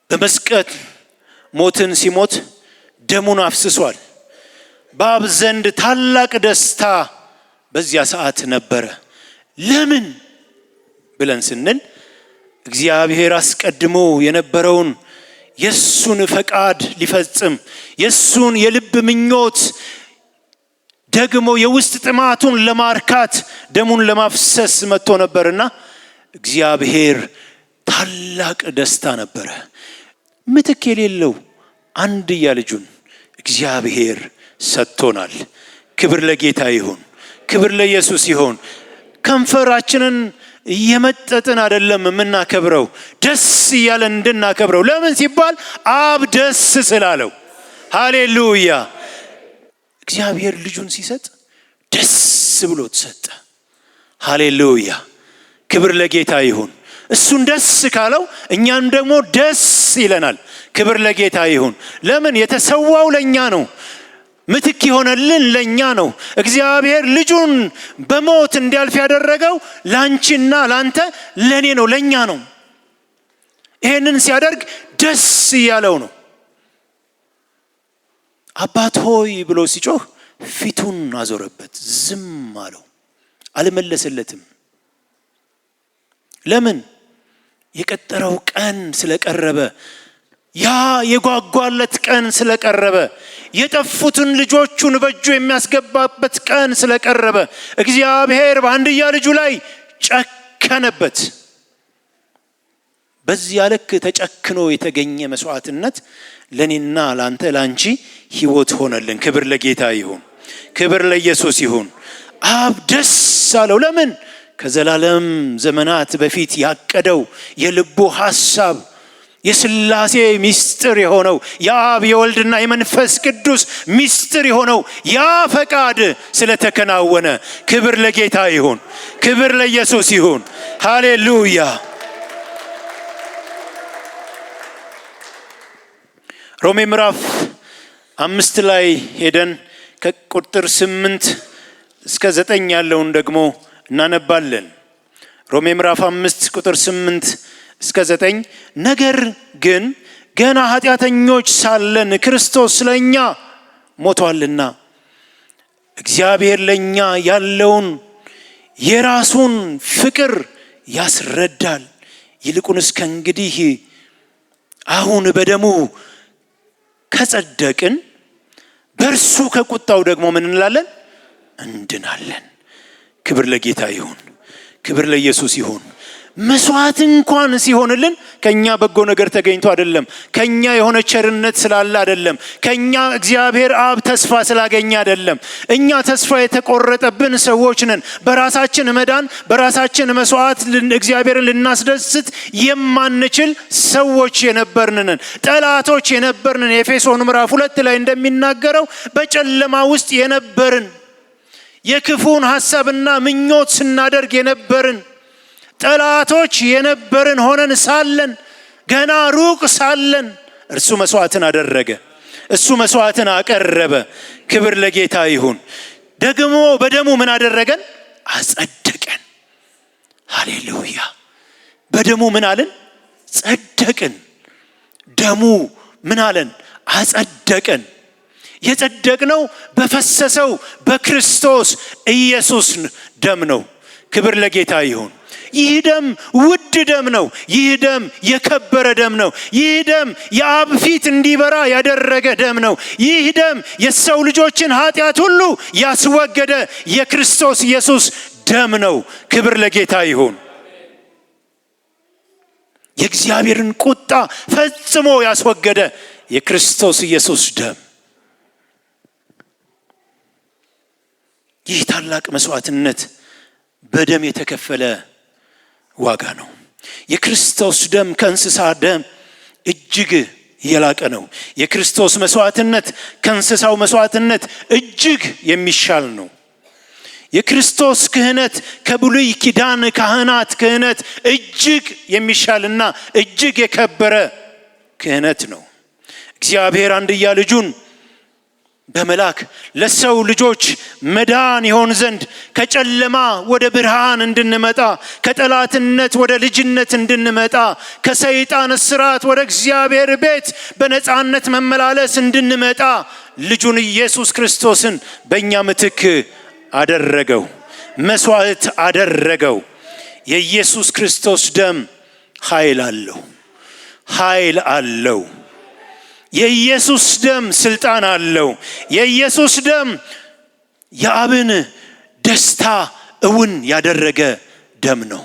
በመስቀል ሞትን ሲሞት ደሙን አፍስሷል። በአብ ዘንድ ታላቅ ደስታ በዚያ ሰዓት ነበረ። ለምን ብለን ስንል እግዚአብሔር አስቀድሞ የነበረውን የሱን ፈቃድ ሊፈጽም የሱን የልብ ምኞት ደግሞ የውስጥ ጥማቱን ለማርካት ደሙን ለማፍሰስ መጥቶ ነበርና እግዚአብሔር ታላቅ ደስታ ነበረ። ምትክ የሌለው አንድያ ልጁን እግዚአብሔር ሰጥቶናል። ክብር ለጌታ ይሁን፣ ክብር ለኢየሱስ ይሁን። ከንፈራችንን እየመጠጥን አይደለም የምናከብረው፣ ደስ እያለን እንድናከብረው። ለምን ሲባል አብ ደስ ስላለው። ሃሌሉያ! እግዚአብሔር ልጁን ሲሰጥ ደስ ብሎት ሰጠ። ሃሌሉያ! ክብር ለጌታ ይሁን። እሱን ደስ ካለው እኛም ደግሞ ደስ ይለናል። ክብር ለጌታ ይሁን። ለምን? የተሰዋው ለኛ ነው። ምትክ የሆነልን ለኛ ነው። እግዚአብሔር ልጁን በሞት እንዲያልፍ ያደረገው ላንቺና ላንተ ለኔ ነው፣ ለኛ ነው። ይሄንን ሲያደርግ ደስ እያለው ነው። አባት ሆይ ብሎ ሲጮህ ፊቱን አዞረበት፣ ዝም አለው፣ አልመለሰለትም። ለምን? የቀጠረው ቀን ስለቀረበ፣ ያ የጓጓለት ቀን ስለቀረበ፣ የጠፉትን ልጆቹን በእጁ የሚያስገባበት ቀን ስለቀረበ እግዚአብሔር በአንድያ ልጁ ላይ ጨከነበት። በዚያ ልክ ተጨክኖ የተገኘ መስዋዕትነት ለኔና ላንተ ላንቺ ሕይወት ሆነልን። ክብር ለጌታ ይሁን፣ ክብር ለኢየሱስ ይሁን። አብ ደስ አለው። ለምን? ከዘላለም ዘመናት በፊት ያቀደው የልቡ ሐሳብ የሥላሴ ምስጢር የሆነው የአብ የወልድና የመንፈስ ቅዱስ ምስጢር የሆነው ያ ፈቃድ ስለተከናወነ ክብር ለጌታ ይሁን፣ ክብር ለኢየሱስ ይሁን። ሃሌሉያ! ሮሜ ምዕራፍ 5 ላይ ሄደን ከቁጥር 8 እስከ 9 ያለውን ደግሞ እናነባለን። ሮሜ ምዕራፍ 5 ቁጥር 8 እስከ 9 ነገር ግን ገና ኃጢአተኞች ሳለን ክርስቶስ ስለኛ ሞቷልና እግዚአብሔር ለኛ ያለውን የራሱን ፍቅር ያስረዳል። ይልቁንስ ከእንግዲህ አሁን በደሙ ከጸደቅን በእርሱ ከቁጣው ደግሞ ምን እንላለን? እንድናለን። ክብር ለጌታ ይሁን፣ ክብር ለኢየሱስ ይሁን። መስዋዕት እንኳን ሲሆንልን ከኛ በጎ ነገር ተገኝቶ አይደለም፣ ከኛ የሆነ ቸርነት ስላለ አይደለም፣ ከኛ እግዚአብሔር አብ ተስፋ ስላገኘ አይደለም። እኛ ተስፋ የተቆረጠብን ሰዎች ነን። በራሳችን መዳን በራሳችን መስዋዕት እግዚአብሔርን ልናስደስት የማንችል ሰዎች የነበርንን ጠላቶች የነበርንን ኤፌሶን ምዕራፍ 2 ላይ እንደሚናገረው በጨለማ ውስጥ የነበርን የክፉን ሐሳብና ምኞት ስናደርግ የነበርን ጠላቶች የነበርን ሆነን ሳለን ገና ሩቅ ሳለን እርሱ መስዋዕትን አደረገ፣ እሱ መስዋዕትን አቀረበ። ክብር ለጌታ ይሁን። ደግሞ በደሙ ምን አደረገን? አጸደቀን። ሃሌሉያ! በደሙ ምን አለን? ጸደቅን። ደሙ ምን አለን? አጸደቀን። የጸደቅነው በፈሰሰው በክርስቶስ ኢየሱስ ደም ነው። ክብር ለጌታ ይሁን። ይህ ደም ውድ ደም ነው። ይህ ደም የከበረ ደም ነው። ይህ ደም የአብ ፊት እንዲበራ ያደረገ ደም ነው። ይህ ደም የሰው ልጆችን ኃጢአት ሁሉ ያስወገደ የክርስቶስ ኢየሱስ ደም ነው። ክብር ለጌታ ይሁን። የእግዚአብሔርን ቁጣ ፈጽሞ ያስወገደ የክርስቶስ ኢየሱስ ደም። ይህ ታላቅ መስዋዕትነት በደም የተከፈለ ዋጋ ነው። የክርስቶስ ደም ከእንስሳ ደም እጅግ የላቀ ነው። የክርስቶስ መስዋዕትነት ከእንስሳው መስዋዕትነት እጅግ የሚሻል ነው። የክርስቶስ ክህነት ከብሉይ ኪዳን ካህናት ክህነት እጅግ የሚሻልና እጅግ የከበረ ክህነት ነው። እግዚአብሔር አንድያ ልጁን በመላክ ለሰው ልጆች መዳን ይሆን ዘንድ ከጨለማ ወደ ብርሃን እንድንመጣ ከጠላትነት ወደ ልጅነት እንድንመጣ ከሰይጣን እስራት ወደ እግዚአብሔር ቤት በነጻነት መመላለስ እንድንመጣ ልጁን ኢየሱስ ክርስቶስን በእኛ ምትክ አደረገው፣ መስዋዕት አደረገው። የኢየሱስ ክርስቶስ ደም ኃይል አለው። የኢየሱስ ደም ስልጣን አለው። የኢየሱስ ደም የአብን ደስታ እውን ያደረገ ደም ነው።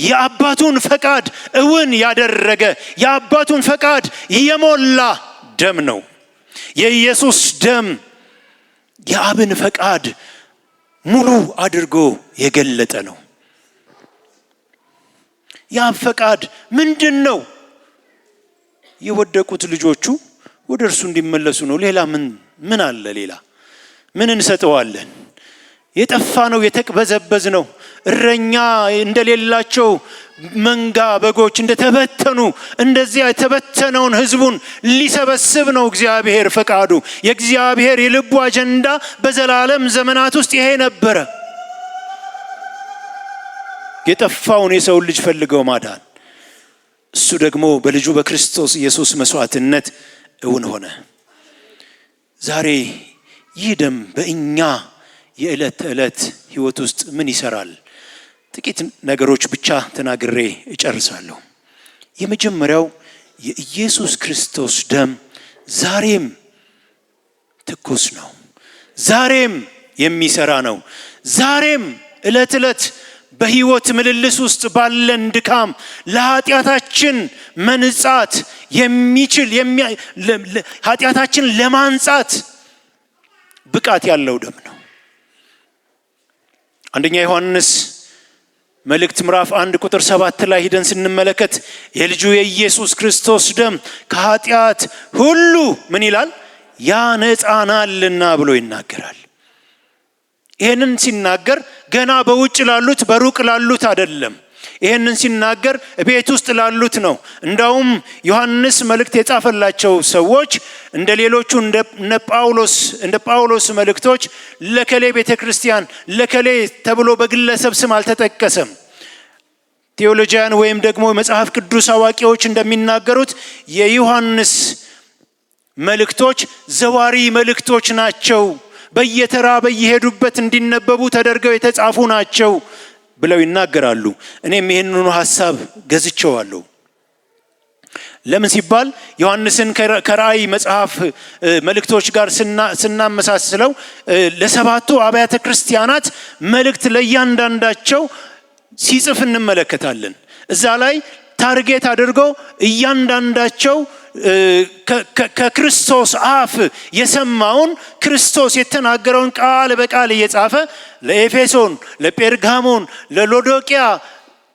የአባቱን ፈቃድ እውን ያደረገ የአባቱን ፈቃድ የሞላ ደም ነው። የኢየሱስ ደም የአብን ፈቃድ ሙሉ አድርጎ የገለጠ ነው። የአብ ፈቃድ ምንድነው? የወደቁት ልጆቹ ወደ እርሱ እንዲመለሱ ነው። ሌላ ምን አለ? ሌላ ምን እንሰጠዋለን? የጠፋ ነው፣ የተቅበዘበዝ ነው። እረኛ እንደሌላቸው መንጋ በጎች እንደተበተኑ እንደዚያ የተበተነውን ህዝቡን ሊሰበስብ ነው እግዚአብሔር ፈቃዱ። የእግዚአብሔር የልቡ አጀንዳ በዘላለም ዘመናት ውስጥ ይሄ ነበረ። የጠፋውን የሰው ልጅ ፈልገው ማዳን። እሱ ደግሞ በልጁ በክርስቶስ ኢየሱስ መስዋዕትነት እውን ሆነ። ዛሬ ይህ ደም በእኛ የዕለት ተዕለት ህይወት ውስጥ ምን ይሰራል? ጥቂት ነገሮች ብቻ ተናግሬ እጨርሳለሁ። የመጀመሪያው የኢየሱስ ክርስቶስ ደም ዛሬም ትኩስ ነው። ዛሬም የሚሰራ ነው። ዛሬም ዕለት ዕለት በህይወት ምልልስ ውስጥ ባለን ድካም ለኃጢአታችን መንጻት የሚችል ኃጢአታችን ለማንጻት ብቃት ያለው ደም ነው። አንደኛ ዮሐንስ መልእክት ምዕራፍ 1 ቁጥር 7 ላይ ሄደን ስንመለከት የልጁ የኢየሱስ ክርስቶስ ደም ከኃጢአት ሁሉ ምን ይላል? ያነጻናልና ብሎ ይናገራል። ይሄንን ሲናገር ገና በውጭ ላሉት በሩቅ ላሉት አይደለም። ይሄንን ሲናገር ቤት ውስጥ ላሉት ነው። እንዳውም ዮሐንስ መልእክት የጻፈላቸው ሰዎች እንደ ሌሎቹ እንደ ጳውሎስ መልእክቶች ለከሌ ቤተክርስቲያን ለከሌ ተብሎ በግለሰብ ስም አልተጠቀሰም። ቴዎሎጂያን ወይም ደግሞ መጽሐፍ ቅዱስ አዋቂዎች እንደሚናገሩት የዮሐንስ መልእክቶች ዘዋሪ መልእክቶች ናቸው። በየተራ በየሄዱበት እንዲነበቡ ተደርገው የተጻፉ ናቸው ብለው ይናገራሉ። እኔም ይሄንኑ ሐሳብ ገዝቼዋለሁ። ለምን ሲባል ዮሐንስን ከራእይ መጽሐፍ መልእክቶች ጋር ስናመሳስለው ለሰባቱ አብያተ ክርስቲያናት መልእክት ለእያንዳንዳቸው ሲጽፍ እንመለከታለን። እዛ ላይ ታርጌት አድርጎ እያንዳንዳቸው ከክርስቶስ አፍ የሰማውን ክርስቶስ የተናገረውን ቃል በቃል እየጻፈ ለኤፌሶን፣ ለጴርጋሞን፣ ለሎዶቅያ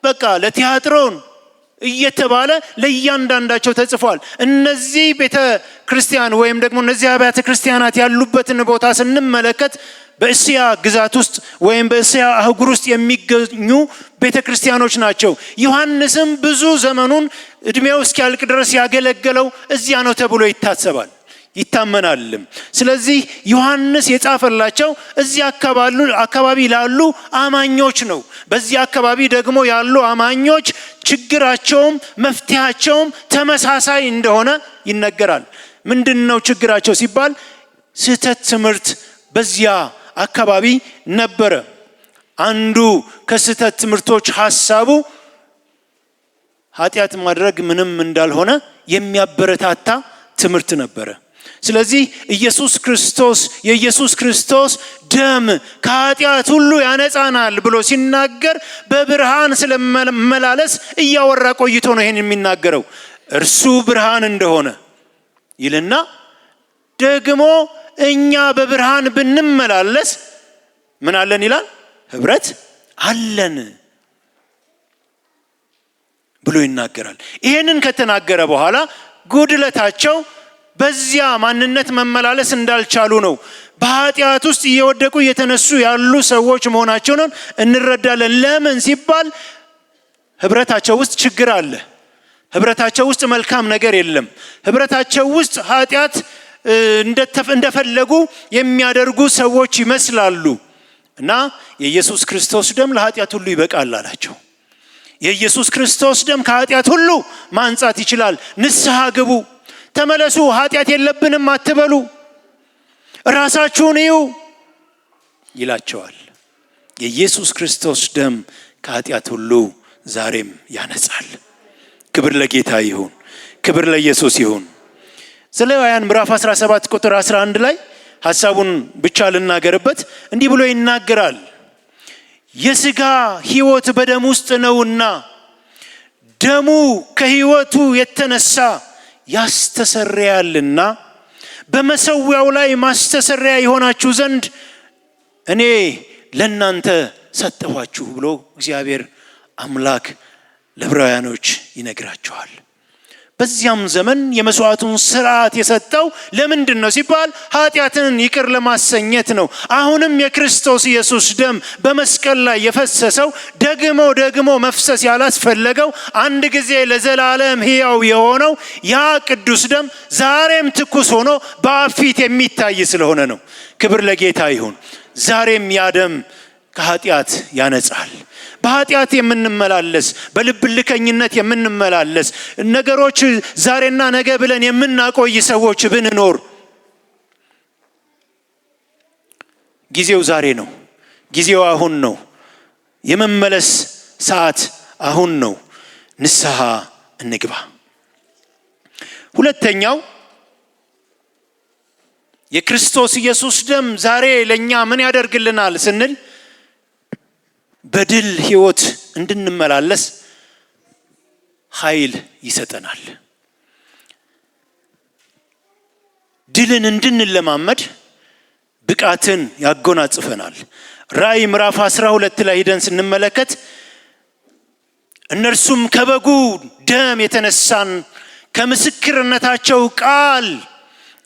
በቃ ለቲያጥሮን እየተባለ ለእያንዳንዳቸው ተጽፏል። እነዚህ ቤተ ክርስቲያን ወይም ደግሞ እነዚህ አብያተ ክርስቲያናት ያሉበትን ቦታ ስንመለከት በእስያ ግዛት ውስጥ ወይም በእስያ አህጉር ውስጥ የሚገኙ ቤተ ክርስቲያኖች ናቸው። ዮሐንስም ብዙ ዘመኑን እድሜው እስኪያልቅ ድረስ ያገለገለው እዚያ ነው ተብሎ ይታሰባል ይታመናልም። ስለዚህ ዮሐንስ የጻፈላቸው እዚያ አካባቢ ላሉ አማኞች ነው። በዚህ አካባቢ ደግሞ ያሉ አማኞች ችግራቸውም መፍትሄያቸውም ተመሳሳይ እንደሆነ ይነገራል። ምንድነው ችግራቸው ሲባል ስህተት ትምህርት በዚያ አካባቢ ነበረ። አንዱ ከስህተት ትምህርቶች ሐሳቡ ኃጢአት ማድረግ ምንም እንዳልሆነ የሚያበረታታ ትምህርት ነበረ። ስለዚህ የኢየሱስ ክርስቶስ ደም ከኃጢአት ሁሉ ያነጻናል ብሎ ሲናገር በብርሃን ስለመላለስ እያወራ ቆይቶ ነው ይሄን የሚናገረው። እርሱ ብርሃን እንደሆነ ይልና ደግሞ እኛ በብርሃን ብንመላለስ ምን አለን ይላል? ህብረት አለን ብሎ ይናገራል። ይሄንን ከተናገረ በኋላ ጉድለታቸው በዚያ ማንነት መመላለስ እንዳልቻሉ ነው። በኃጢአት ውስጥ እየወደቁ እየተነሱ ያሉ ሰዎች መሆናቸውን እንረዳለን። ለምን ሲባል ህብረታቸው ውስጥ ችግር አለ። ህብረታቸው ውስጥ መልካም ነገር የለም። ህብረታቸው ውስጥ ኃጢአት እንደፈለጉ የሚያደርጉ ሰዎች ይመስላሉ። እና የኢየሱስ ክርስቶስ ደም ለኃጢአት ሁሉ ይበቃል አላቸው። የኢየሱስ ክርስቶስ ደም ከኃጢአት ሁሉ ማንጻት ይችላል። ንስሐ ግቡ፣ ተመለሱ፣ ኃጢአት የለብንም አትበሉ፣ ራሳችሁን እዩ ይላቸዋል። የኢየሱስ ክርስቶስ ደም ከኃጢአት ሁሉ ዛሬም ያነጻል። ክብር ለጌታ ይሁን፣ ክብር ለኢየሱስ ይሁን። ዘሌዋውያን ምዕራፍ 17 ቁጥር 11 ላይ ሐሳቡን ብቻ ልናገርበት እንዲህ ብሎ ይናገራል። የሥጋ ሕይወት በደም ውስጥ ነውና ደሙ ከሕይወቱ የተነሳ ያስተሰርያልና በመሠዊያው ላይ ማስተሰሪያ የሆናችሁ ዘንድ እኔ ለእናንተ ሰጠኋችሁ ብሎ እግዚአብሔር አምላክ ለዕብራውያኖች ይነግራቸዋል። በዚያም ዘመን የመስዋዕቱን ስርዓት የሰጠው ለምንድን ነው ሲባል ኃጢአትን ይቅር ለማሰኘት ነው። አሁንም የክርስቶስ ኢየሱስ ደም በመስቀል ላይ የፈሰሰው ደግሞ መፍሰስ ያላስፈለገው አንድ ጊዜ ለዘላለም ሕያው የሆነው ያ ቅዱስ ደም ዛሬም ትኩስ ሆኖ በአብ ፊት የሚታይ ስለሆነ ነው። ክብር ለጌታ ይሁን። ዛሬም ያ ደም ከኃጢአት ያነጻል። በኃጢአት የምንመላለስ፣ በልብ ልከኝነት የምንመላለስ፣ ነገሮች ዛሬና ነገ ብለን የምናቆይ ሰዎች ብንኖር ጊዜው ዛሬ ነው። ጊዜው አሁን ነው። የመመለስ ሰዓት አሁን ነው። ንስሐ እንግባ። ሁለተኛው የክርስቶስ ኢየሱስ ደም ዛሬ ለኛ ምን ያደርግልናል ስንል በድል ሕይወት እንድንመላለስ ኃይል ይሰጠናል። ድልን እንድንለማመድ ብቃትን ያጎናጽፈናል። ራእይ ምዕራፍ 12 ላይ ሄደን ስንመለከት እነርሱም ከበጉ ደም የተነሳን ከምስክርነታቸው ቃል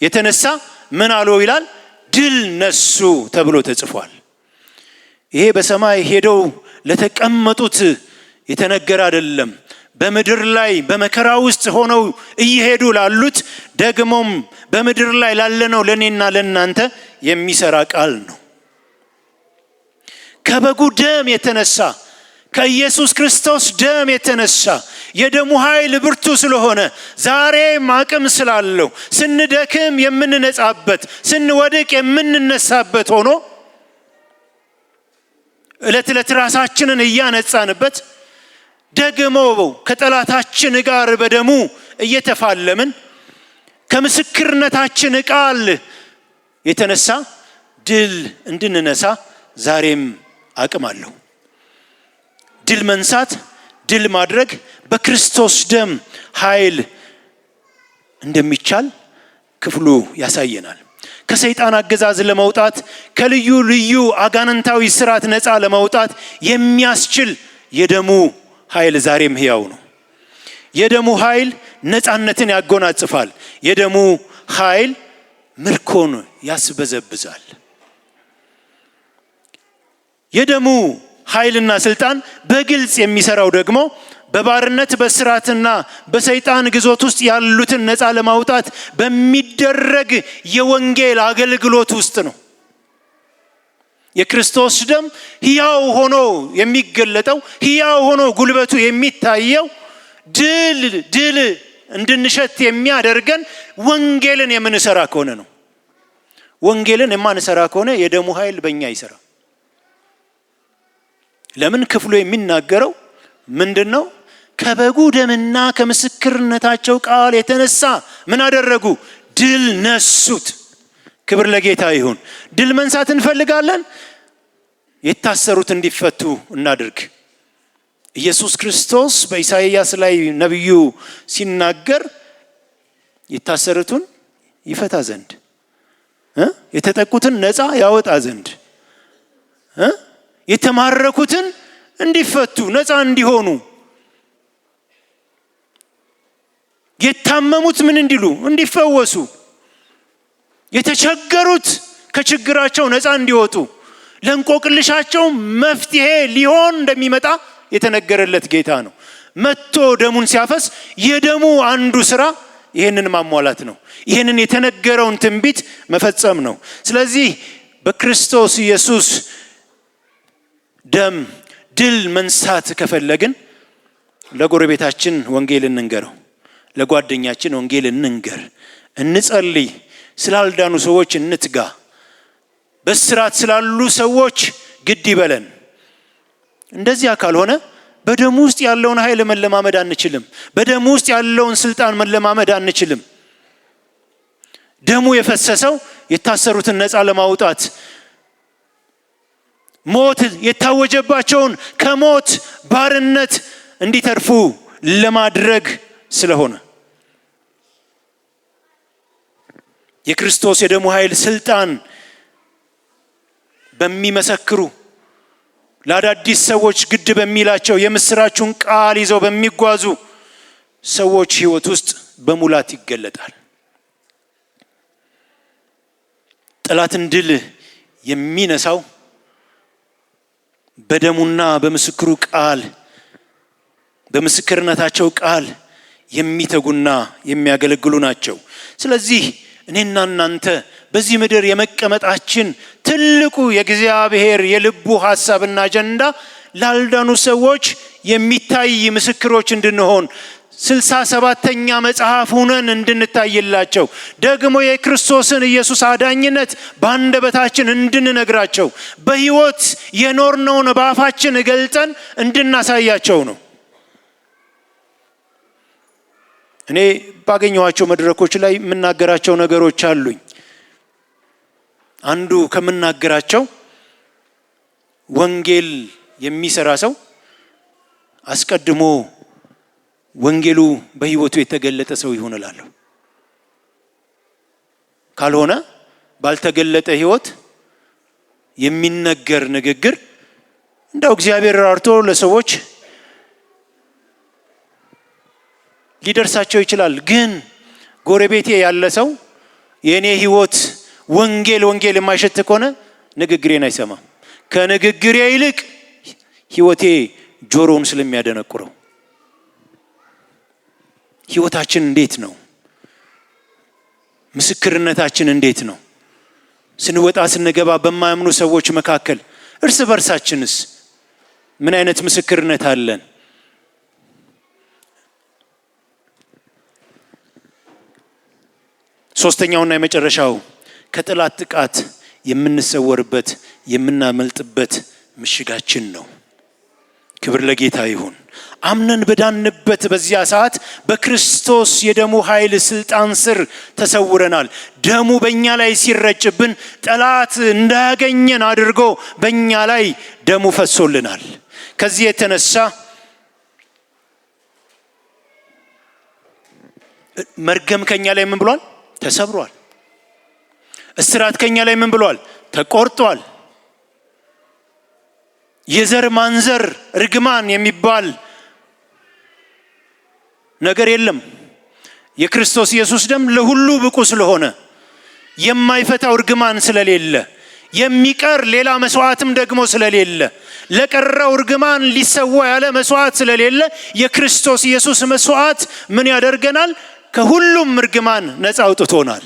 የተነሳ ምን አሉ ይላል? ድል ነሱ ተብሎ ተጽፏል። ይሄ በሰማይ ሄደው ለተቀመጡት የተነገረ አይደለም። በምድር ላይ በመከራ ውስጥ ሆነው እየሄዱ ላሉት ደግሞም በምድር ላይ ላለነው ለኔና ለናንተ የሚሰራ ቃል ነው። ከበጉ ደም የተነሳ ከኢየሱስ ክርስቶስ ደም የተነሳ የደሙ ኃይል ብርቱ ስለሆነ ዛሬም አቅም ስላለው ስንደክም የምንነጻበት ስንወድቅ የምንነሳበት ሆኖ ዕለት ዕለት ራሳችንን እያነጻንበት ደግሞ ከጠላታችን ጋር በደሙ እየተፋለምን ከምስክርነታችን ቃል የተነሳ ድል እንድንነሳ ዛሬም አቅም አለው። ድል መንሳት፣ ድል ማድረግ በክርስቶስ ደም ኃይል እንደሚቻል ክፍሉ ያሳየናል። ከሰይጣን አገዛዝ ለመውጣት ከልዩ ልዩ አጋንንታዊ ስራት ነፃ ለመውጣት የሚያስችል የደሙ ኃይል ዛሬም ሕያው ነው። የደሙ ኃይል ነፃነትን ያጎናጽፋል። የደሙ ኃይል ምርኮን ያስበዘብዛል። የደሙ ኃይልና ስልጣን በግልጽ የሚሰራው ደግሞ በባርነት በስራትና በሰይጣን ግዞት ውስጥ ያሉትን ነፃ ለማውጣት በሚደረግ የወንጌል አገልግሎት ውስጥ ነው። የክርስቶስ ደም ሕያው ሆኖ የሚገለጠው ሕያው ሆኖ ጉልበቱ የሚታየው ድል እንድንሸት የሚያደርገን ወንጌልን የምንሰራ ከሆነ ነው። ወንጌልን የማንሰራ ከሆነ የደሙ ኃይል በእኛ ይሰራ። ለምን? ክፍሉ የሚናገረው ምንድነው? ከበጉ ደምና ከምስክርነታቸው ቃል የተነሳ ምን አደረጉ? ድል ነሱት። ክብር ለጌታ ይሁን። ድል መንሳት እንፈልጋለን። የታሰሩት እንዲፈቱ እናድርግ። ኢየሱስ ክርስቶስ በኢሳይያስ ላይ ነብዩ ሲናገር የታሰሩትን ይፈታ ዘንድ የተጠቁትን ነፃ ያወጣ ዘንድ የተማረኩትን እንዲፈቱ ነፃ እንዲሆኑ የታመሙት ምን እንዲሉ እንዲፈወሱ የተቸገሩት ከችግራቸው ነፃ እንዲወጡ ለእንቆቅልሻቸው መፍትሄ ሊሆን እንደሚመጣ የተነገረለት ጌታ ነው። መጥቶ ደሙን ሲያፈስ የደሙ አንዱ ስራ ይሄንን ማሟላት ነው። ይሄንን የተነገረውን ትንቢት መፈጸም ነው። ስለዚህ በክርስቶስ ኢየሱስ ደም ድል መንሳት ከፈለግን ለጎረቤታችን ወንጌል እንንገረው፣ ለጓደኛችን ወንጌል እንንገር፣ እንጸልይ፣ ስላልዳኑ ሰዎች እንትጋ፣ በስራት ስላሉ ሰዎች ግድ ይበለን። እንደዚያ ካልሆነ በደሙ ውስጥ ያለውን ኃይል መለማመድ አንችልም። በደሙ ውስጥ ያለውን ስልጣን መለማመድ አንችልም። ደሙ የፈሰሰው የታሰሩትን ነፃ ለማውጣት፣ ሞት የታወጀባቸውን ከሞት ባርነት እንዲተርፉ ለማድረግ ስለሆነ የክርስቶስ የደሙ ኃይል ስልጣን በሚመሰክሩ ለአዳዲስ ሰዎች ግድ በሚላቸው የምስራቹን ቃል ይዘው በሚጓዙ ሰዎች ህይወት ውስጥ በሙላት ይገለጣል። ጠላትን ድል የሚነሳው በደሙና በምስክሩ ቃል በምስክርነታቸው ቃል የሚተጉና የሚያገለግሉ ናቸው። ስለዚህ እኔና እናንተ በዚህ ምድር የመቀመጣችን ትልቁ የእግዚአብሔር የልቡ ሐሳብና አጀንዳ ላልዳኑ ሰዎች የሚታይ ምስክሮች እንድንሆን 67ኛ መጽሐፍ ሆነን እንድንታይላቸው ደግሞ የክርስቶስን ኢየሱስ አዳኝነት በአንደበታችን እንድንነግራቸው በህይወት የኖርነውን በአፋችን ገልጠን እንድናሳያቸው ነው። እኔ ባገኘኋቸው መድረኮች ላይ የምናገራቸው ነገሮች አሉኝ። አንዱ ከምናገራቸው ወንጌል የሚሰራ ሰው አስቀድሞ ወንጌሉ በህይወቱ የተገለጠ ሰው ይሆን እላለሁ። ካልሆነ ባልተገለጠ ህይወት የሚነገር ንግግር እንደው እግዚአብሔር ራርቶ ለሰዎች ሊደርሳቸው ይችላል። ግን ጎረቤቴ ያለ ሰው የኔ ህይወት ወንጌል የማይሸት ከሆነ ንግግሬን አይሰማም። ከንግግሬ ይልቅ ህይወቴ ጆሮውን ስለሚያደነቁረው። ህይወታችን እንዴት ነው? ምስክርነታችን እንዴት ነው? ስንወጣ ስንገባ በማያምኑ ሰዎች መካከል እርስ በርሳችንስ ምን አይነት ምስክርነት አለን? ሶስተኛውና የመጨረሻው ከጠላት ጥቃት የምንሰወርበት የምናመልጥበት ምሽጋችን ነው። ክብር ለጌታ ይሁን። አምነን በዳንበት በዚያ ሰዓት በክርስቶስ የደሙ ኃይል ስልጣን ስር ተሰውረናል። ደሙ በእኛ ላይ ሲረጭብን ጠላት እንዳያገኘን አድርጎ በእኛ ላይ ደሙ ፈሶልናል። ከዚህ የተነሳ መርገም ከኛ ላይ ምን ብሏል? ተሰብሯል። እስራት ከኛ ላይ ምን ብሏል? ተቆርጧል። የዘር ማንዘር ርግማን የሚባል ነገር የለም። የክርስቶስ ኢየሱስ ደም ለሁሉ ብቁ ስለሆነ የማይፈታው ርግማን ስለሌለ የሚቀር ሌላ መስዋዕትም ደግሞ ስለሌለ ለቀረው ርግማን ሊሰዋ ያለ መስዋዕት ስለሌለ የክርስቶስ ኢየሱስ መስዋዕት ምን ያደርገናል? ከሁሉም ርግማን ነፃ አውጥቶናል።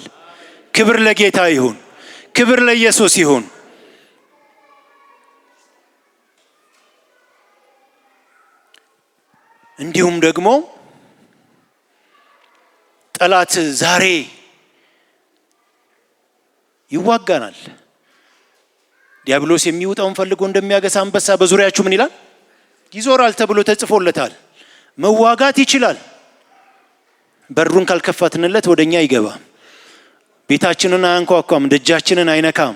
ክብር ለጌታ ይሁን። ክብር ለኢየሱስ ይሁን። እንዲሁም ደግሞ ጠላት ዛሬ ይዋጋናል። ዲያብሎስ የሚውጣውን ፈልጎ እንደሚያገሳ አንበሳ በዙሪያችሁ ምን ይላል? ይዞራል ተብሎ ተጽፎለታል። መዋጋት ይችላል። በሩን ካልከፈትንለት ወደኛ ይገባ። ቤታችንን አያንኳኳም፣ ደጃችንን አይነካም፣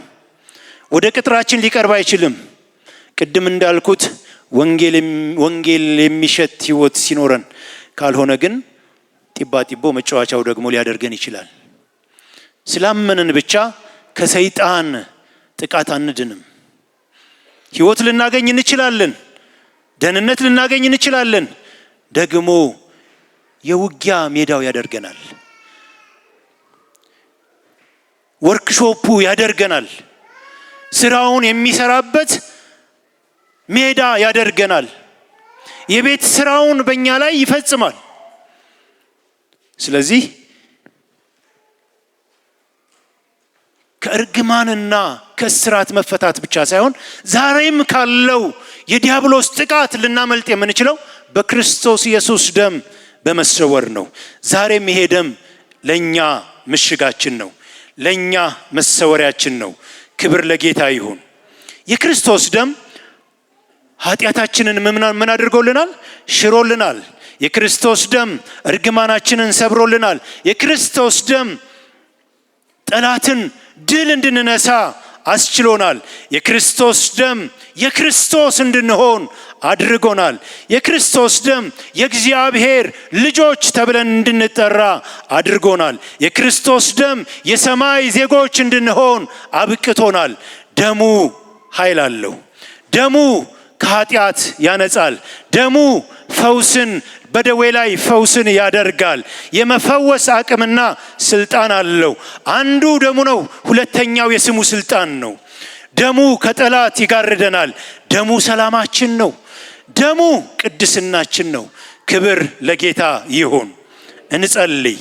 ወደ ቅጥራችን ሊቀርብ አይችልም። ቅድም እንዳልኩት ወንጌል የሚሸት ህይወት ሲኖረን ካልሆነ ግን ጢባጢቦ መጫወቻው ደግሞ ሊያደርገን ይችላል። ስላመንን ብቻ ከሰይጣን ጥቃት አንድንም። ህይወት ልናገኝ እንችላለን፣ ደህንነት ልናገኝ እንችላለን። ደግሞ የውጊያ ሜዳው ያደርገናል፣ ወርክሾፑ ያደርገናል፣ ስራውን የሚሰራበት ሜዳ ያደርገናል። የቤት ስራውን በእኛ ላይ ይፈጽማል። ስለዚህ ከእርግማንና ከእስራት መፈታት ብቻ ሳይሆን ዛሬም ካለው የዲያብሎስ ጥቃት ልናመልጥ የምንችለው በክርስቶስ ኢየሱስ ደም በመሰወር ነው። ዛሬም ይሄ ደም ለኛ ምሽጋችን ነው፣ ለኛ መሰወሪያችን ነው። ክብር ለጌታ ይሁን። የክርስቶስ ደም ኃጢአታችንን ምን አድርጎልናል? ሽሮልናል። የክርስቶስ ደም እርግማናችንን ሰብሮልናል። የክርስቶስ ደም ጠላትን ድል እንድንነሳ አስችሎናል። የክርስቶስ ደም የክርስቶስ እንድንሆን አድርጎናል። የክርስቶስ ደም የእግዚአብሔር ልጆች ተብለን እንድንጠራ አድርጎናል። የክርስቶስ ደም የሰማይ ዜጎች እንድንሆን አብቅቶናል። ደሙ ኃይል አለው። ደሙ ከኃጢአት ያነጻል። ደሙ ፈውስን በደዌ ላይ ፈውስን ያደርጋል። የመፈወስ አቅምና ስልጣን አለው። አንዱ ደሙ ነው። ሁለተኛው የስሙ ስልጣን ነው። ደሙ ከጠላት ይጋርደናል። ደሙ ሰላማችን ነው። ደሙ ቅድስናችን ነው። ክብር ለጌታ ይሁን። እንጸልይ።